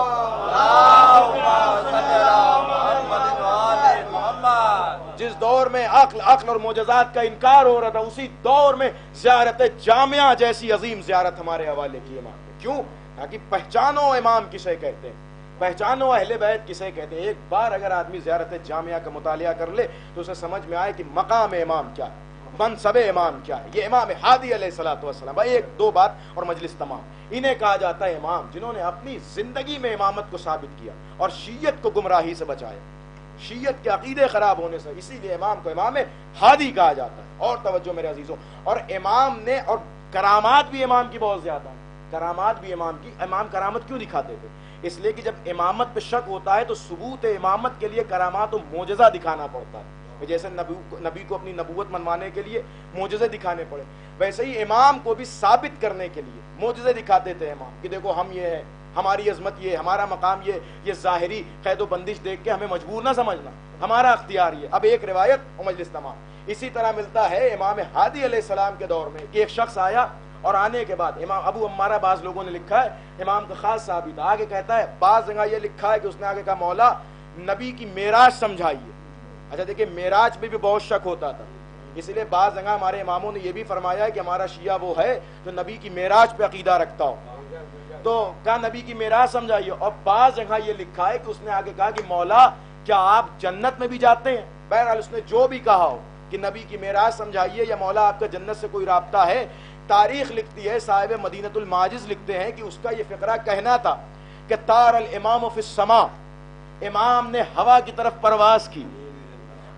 جس دور میں عقل اور معجزات کا انکار ہو رہا تھا، اسی دور میں زیارت جامعہ جیسی عظیم زیارت ہمارے حوالے کی امام نے۔ کیوں؟ تاکہ پہچانو امام کسے کہتے ہیں، پہچانو اہل بیت کسے کہتے ہیں۔ ایک بار اگر آدمی زیارت جامعہ کا مطالعہ کر لے تو اسے سمجھ میں آئے کہ مقام امام کیا ہے، منصب امام کیا ہے۔ یہ امام ہادی علیہ الصلوۃ والسلام، بھائی ایک دو بات اور مجلس تمام، انہیں کہا جاتا ہے امام جنہوں نے اپنی زندگی میں امامت کو ثابت کیا اور شیعت کو گمراہی سے بچایا، شیعت کے عقیدے خراب ہونے سے، اسی لیے امام کو امام ہادی کہا جاتا ہے۔ اور توجہ میرے عزیزوں، اور امام نے، اور کرامات بھی امام کی بہت زیادہ ہیں، کرامات بھی امام کی۔ امام کرامت کیوں دکھاتے تھے؟ اس لیے کہ جب امامت پہ شک ہوتا ہے تو ثبوت امامت کے لیے کرامات و معجزہ دکھانا پڑتا ہے، جیسے نبی کو اپنی نبوت منوانے کے لیے معجزے دکھانے پڑے، ویسے ہی امام کو بھی ثابت کرنے کے لیے معجزے دکھاتے تھے امام، کہ دیکھو ہم یہ ہیں، ہماری عظمت یہ، ہمارا مقام یہ ظاہری قید و بندش دیکھ کے ہمیں مجبور نہ سمجھنا، ہمارا اختیار یہ۔ اب ایک روایت اور مجلس تمام۔ اسی طرح ملتا ہے امام ہادی علیہ السلام کے دور میں کہ ایک شخص آیا، اور آنے کے بعد امام ابو عمارہ، بعض لوگوں نے لکھا ہے امام کا خاص صحابی تھا، آگے کہتا ہے، بعض جگہ یہ لکھا ہے کہ اس نے آگے کہا مولا نبی کی معراج سمجھائیے۔ اچھا دیکھیں، معراج میں بھی بہت شک ہوتا تھا، اس لیے بعض جگہ ہمارے اماموں نے یہ بھی فرمایا ہے کہ ہمارا شیعہ وہ ہے جو نبی کی معراج پہ عقیدہ رکھتا ہو، تو کہا نبی کی معراج سمجھائیے۔ اور بعض جگہ یہ لکھا ہے کہ اس نے آگے کہا کہ مولا کیا آپ جنت میں بھی جاتے ہیں؟ بہرحال اس نے جو بھی کہا ہو کہ نبی کی معراج سمجھائیے یا مولا آپ کا جنت سے کوئی رابطہ ہے، تاریخ لکھتی ہے، صاحب مدینۃ الماجز لکھتے ہیں کہ اس کا یہ فقرہ کہنا تھا کہ طار الامام فی السماء، امام نے ہوا کی طرف پرواز کی،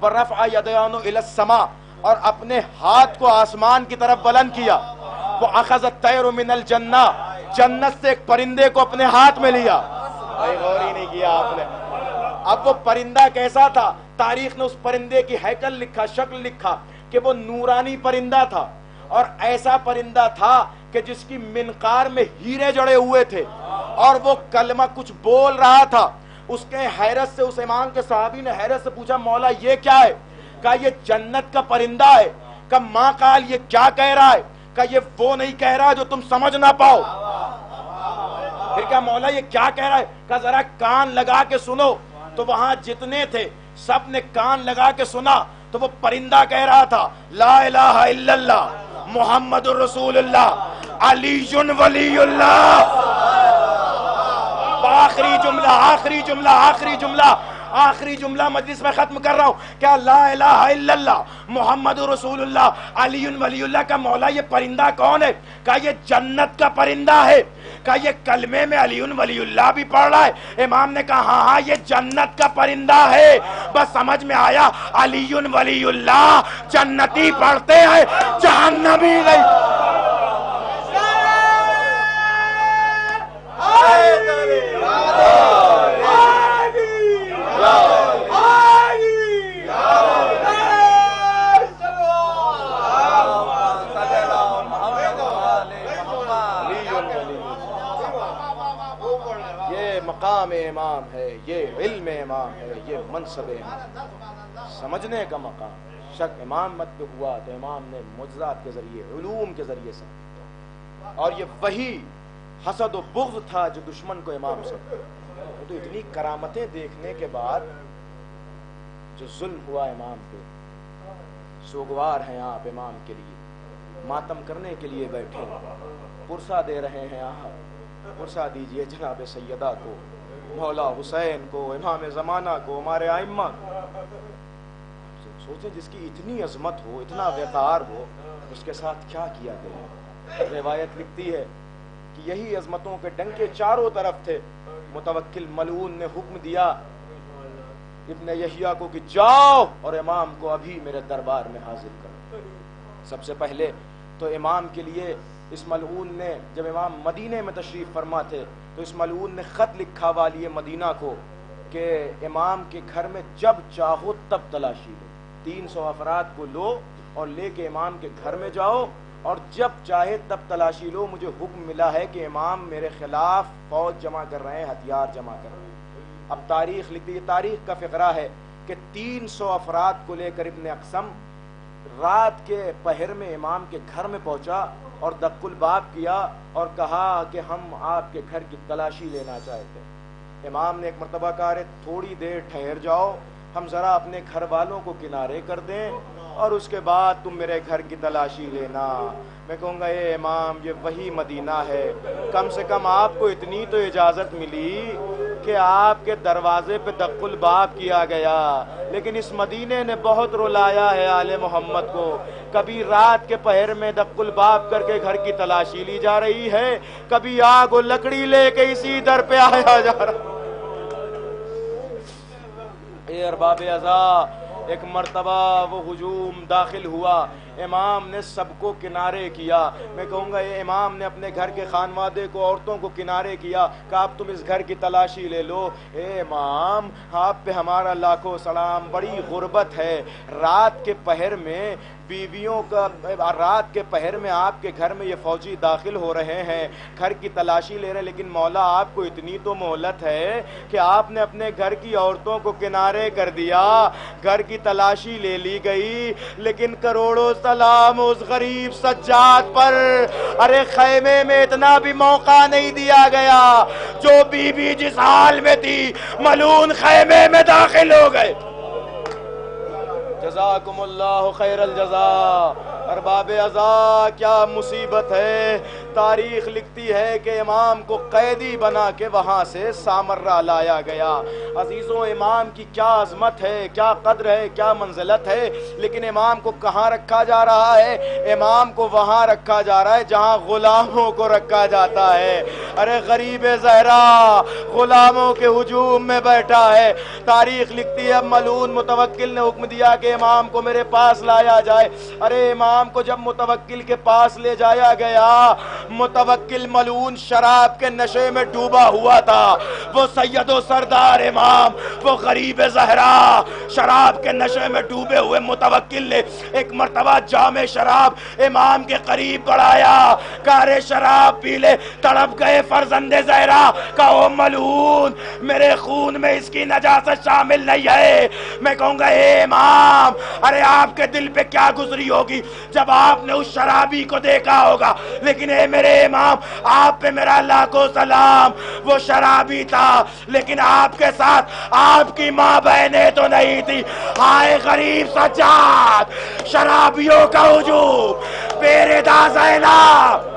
ورفع یدیہ الی السماء، اور اپنے ہاتھ کو آسمان کی طرف بلند کیا، واخذ الطیر من الجنہ، جنت سے ایک پرندے کو اپنے ہاتھ میں لیا۔ بھائی غور ہی نہیں کیا آپ نے۔ اب وہ پرندہ کیسا تھا؟ تاریخ نے اس پرندے کی ہیکل لکھا، شکل لکھا کہ وہ نورانی پرندہ تھا، اور ایسا پرندہ تھا کہ جس کی منقار میں ہیرے جڑے ہوئے تھے، اور وہ کلمہ کچھ بول رہا تھا۔ اس کے حیرت سے، اس امام کے صحابی نے حیرت سے پوچھا مولا یہ کیا ہے؟ کہا یہ جنت کا پرندہ ہے۔ کہا ماں قال یہ کیا کہہ رہا ہے؟ کہا یہ وہ نہیں کہہ رہا جو تم سمجھ نہ پاؤ۔ پھر کہا مولا یہ کیا کہہ رہا ہے؟ کہا ذرا کان لگا کے سنو۔ تو وہاں جتنے تھے سب نے کان لگا کے سنا، تو وہ پرندہ کہہ رہا تھا لا الہ الا اللہ محمد الرسول اللہ علی ولی اللہ۔ آخری جملہ آخری جملہ مجلس میں ختم کر رہا ہوں. کیا لا الہ الا اللہ محمد رسول اللہ علی ولی اللہ کا مولا یہ پرندہ کون ہے؟ کہا یہ جنت کا پرندہ ہے. کہا یہ کلمے میں علی ولی اللہ بھی پڑھ رہا ہے. امام نے کہا ہاں ہاں یہ جنت کا پرندہ ہے. بس سمجھ میں آیا علی ولی اللہ جنتی پڑھتے ہیں جہنمی نہیں. یہ مقام امام ہے, یہ علم امام ہے, یہ منصب امام, سمجھنے کا مقام. شک امام مت پہ ہوا تو امام نے معجزات کے ذریعے علوم کے ذریعے سے, اور یہ وہی حسد و بغض تھا جو دشمن کو امام سے. تو اتنی کرامتیں دیکھنے کے بعد جو ظلم ہوا امام پہ, سوگوار ہیں آپ امام کے لیے, ماتم کرنے کے لیے بیٹھے, پرسہ دے رہے ہیں آپ, پرسہ دیجئے جناب سیدہ کو, مولا حسین کو, امام زمانہ کو, ہمارے ائمہ کو. سوچیں جس کی اتنی عظمت ہو, اتنا وقار ہو, اس کے ساتھ کیا کیا گیا. روایت لکھتی ہے کہ یہی عظمتوں کے ڈنکے چاروں طرف تھے. متوکل ملعون نے حکم دیا ابن یحییٰ کو کہ جاؤ اور امام کو ابھی میرے دربار میں حاضر کرو. سب سے پہلے تو امام کے لیے اس ملعون نے, جب امام مدینے میں تشریف فرما تھے تو اس ملعون نے خط لکھا والی مدینہ کو کہ امام کے گھر میں جب چاہو تب تلاشی لو, 300 افراد کو لو اور لے کے امام کے گھر میں جاؤ اور جب چاہے تب تلاشی لو. مجھے حکم ملا ہے کہ امام میرے خلاف فوج جمع کر رہے ہیں, ہتھیار جمع کر رہے ہیں. اب تاریخ لکھتی ہے, تاریخ کا فقرہ ہے کہ 300 افراد کو لے کر ابن اقسم رات کے پہر میں امام کے گھر میں پہنچا اور دق الباب کیا اور کہا کہ ہم آپ کے گھر کی تلاشی لینا چاہتے ہیں. امام نے ایک مرتبہ کہا رہے تھوڑی دیر ٹھہر جاؤ, ہم ذرا اپنے گھر والوں کو کنارے کر دیں اور اس کے بعد تم میرے گھر کی تلاشی لینا. میں کہوں گا اے امام یہ وہی مدینہ ہے, کم سے کم آپ کو اتنی تو اجازت ملی کہ آپ کے دروازے پہ دق الباب کیا گیا. لیکن اس مدینے نے بہت رلایا ہے آل محمد کو. کبھی رات کے پہر میں دق الباب کر کے گھر کی تلاشی لی جا رہی ہے, کبھی آگ و لکڑی لے کے اسی در پہ آیا جا رہا. اے ارباب عزا, ایک مرتبہ وہ ہجوم داخل ہوا, امام نے سب کو کنارے کیا. میں کہوں گا یہ امام نے اپنے گھر کے خانوادے کو, عورتوں کو کنارے کیا کہ آپ تم اس گھر کی تلاشی لے لو. اے امام آپ پہ ہمارا لاکھوں سلام, بڑی غربت ہے. رات کے پہر میں بیویوں کا, رات کے پہر میں آپ کے گھر میں یہ فوجی داخل ہو رہے ہیں, گھر کی تلاشی لے رہے ہیں, لیکن مولا آپ کو اتنی تو مہلت ہے کہ آپ نے اپنے گھر کی عورتوں کو کنارے کر دیا. گھر کی تلاشی لے لی گئی, لیکن کروڑوں سلام اس غریب سجاد پر. ارے خیمے میں اتنا بھی موقع نہیں دیا گیا. جو بی بی جس حال میں تھی ملعون خیمے میں داخل ہو گئے. جزاکم اللہ خیر الجزا. ارباب عزا کیا مصیبت ہے. تاریخ لکھتی ہے کہ امام کو قیدی بنا کے وہاں سے سامرہ لایا گیا. عزیزوں امام کی کیا عظمت ہے, کیا قدر ہے, کیا منزلت ہے. لیکن امام کو کہاں رکھا جا رہا ہے؟ امام کو وہاں رکھا جا رہا ہے جہاں غلاموں کو رکھا جاتا ہے. ارے غریب زہرا غلاموں کے ہجوم میں بیٹھا ہے. تاریخ لکھتی ہے ملعون متوکل نے حکم دیا کہ امام کو میرے پاس لایا جائے. ارے امام کو جب متوکل کے پاس لے جایا گیا, متوکل ملعون شراب کے نشے میں ڈوبا ہوا تھا. وہ سید و سردار امام, وہ غریب زہرا شراب کے نشے میں ڈوبے ہوئے متوکل نے ایک مرتبہ جام شراب امام کے قریب بڑھایا. کارے شراب پی لے. تڑپ گئے فرزند زہرا. کہو ملعون میرے خون میں اس کی نجاست شامل نہیں ہے. میں کہوں گا اے امام, ارے آپ کے دل پہ کیا گزری ہوگی جب آپ نے اس شرابی کو دیکھا ہوگا. لیکن اے میرے امام آپ پہ میرا لاکھوں سلام. وہ شرابی تھا لیکن آپ کے ساتھ آپ کی ماں بہنیں تو نہیں تھی. آئے غریب سجاد, شرابیوں کا ہجوم, پیرے دا زینب.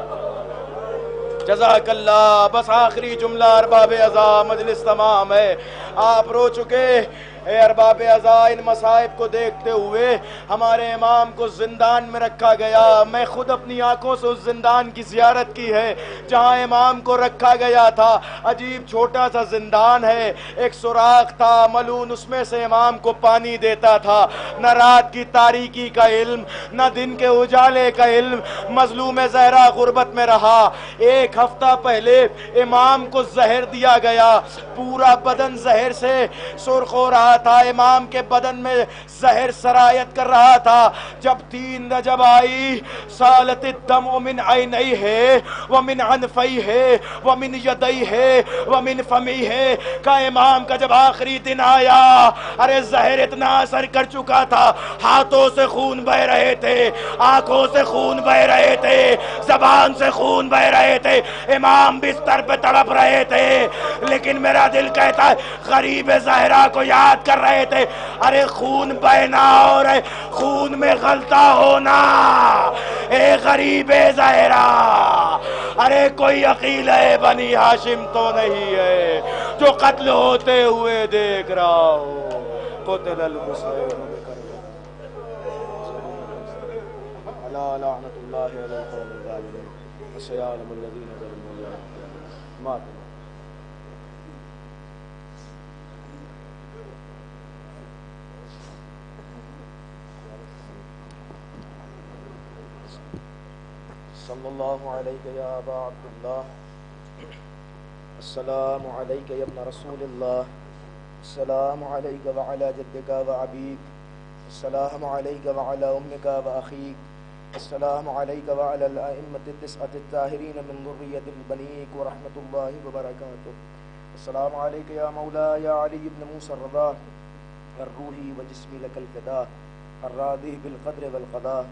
جزاک اللہ. بس آخری جملہ ارباب عزا، مجلس تمام ہے. آپ رو چکے. اے ارباب عزا، ان مصائب کو دیکھتے ہوئے ہمارے امام کو زندان میں رکھا گیا. میں خود اپنی آنکھوں سے اس زندان کی زیارت کی ہے جہاں امام کو رکھا گیا تھا. عجیب چھوٹا سا زندان ہے، ایک سوراخ تھا، ملعون اس میں سے امام کو پانی دیتا تھا. نہ رات کی تاریکی کا علم، نہ دن کے اجالے کا علم. مظلوم زہرا غربت میں رہا. ایک ہفتہ پہلے امام کو زہر دیا گیا، پورا بدن زہر سے سرخ ہو رہا تھا. امام کے بدن میں زہر سرایت کر رہا تھا. جب 3 رجب آئی، سالت الدم من عینیہ ومن عنفیہ ومن یدیہ ومن فمیہ کا امام کا جب آخری دن آیا، ارے زہر اتنا اثر کر چکا تھا، ہاتھوں سے خون بہ رہے تھے، آنکھوں سے خون بہ رہے تھے، زبان سے خون بہ رہے تھے. امام بستر پہ تڑپ رہے تھے، لیکن میرا دل کہتا ہے غریب زہرا کو یاد کر رہے تھے. ارے خون بہنا اور خون میں غلطہ ہونا، اے غریب زہرا، ارے کوئی عقیل ہے بنی ہاشم تو نہیں ہے جو قتل ہوتے ہوئے دیکھ رہا ہو. قتل الحسین علی لعنت اللہ علی القوم الظالمین وسيعلم الذين ظلموا ما صلی اللہ علیہ یا ابا عبداللہ. السلام علیک یا ابن رسول اللہ. السلام علیک وعلی جدک وابیک. السلام علیک وعلی امک واخیک. السلام علیک وعلی الائمة التسعة الطاہرین من ذریۃ بنیک ورحمۃ اللہ وبرکاتہ. السلام علیک یا مولا یا علی بن موسیٰ الرضا الروحی وجسمی لک الفدا الراضی بالقدر والقضاء.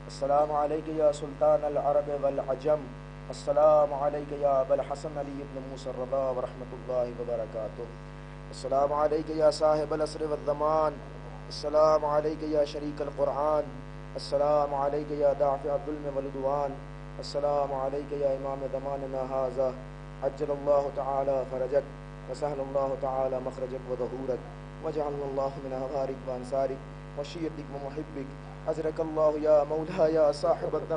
السلام علیک یا سلطان العرب والعجم. السلام علیک یا ابا الحسن علی بن موسیٰ الرضا ورحمۃ اللہ وبرکاتہ. السلام علیک یا صاحب العصر والزمان. السلام علیک یا شریک القرآن. السلام علیک یا دافع الظلم والعدوان. السلام علیک یا امام زماننا ھذا عجل اللہ تعالی فرجک وسهل اللہ تعالی مخرجک وظہورک وجعلنا اللہ من اغارک وانصارک وشیعتک ومحبک. حضرک اللہ یا مولا یا صاحب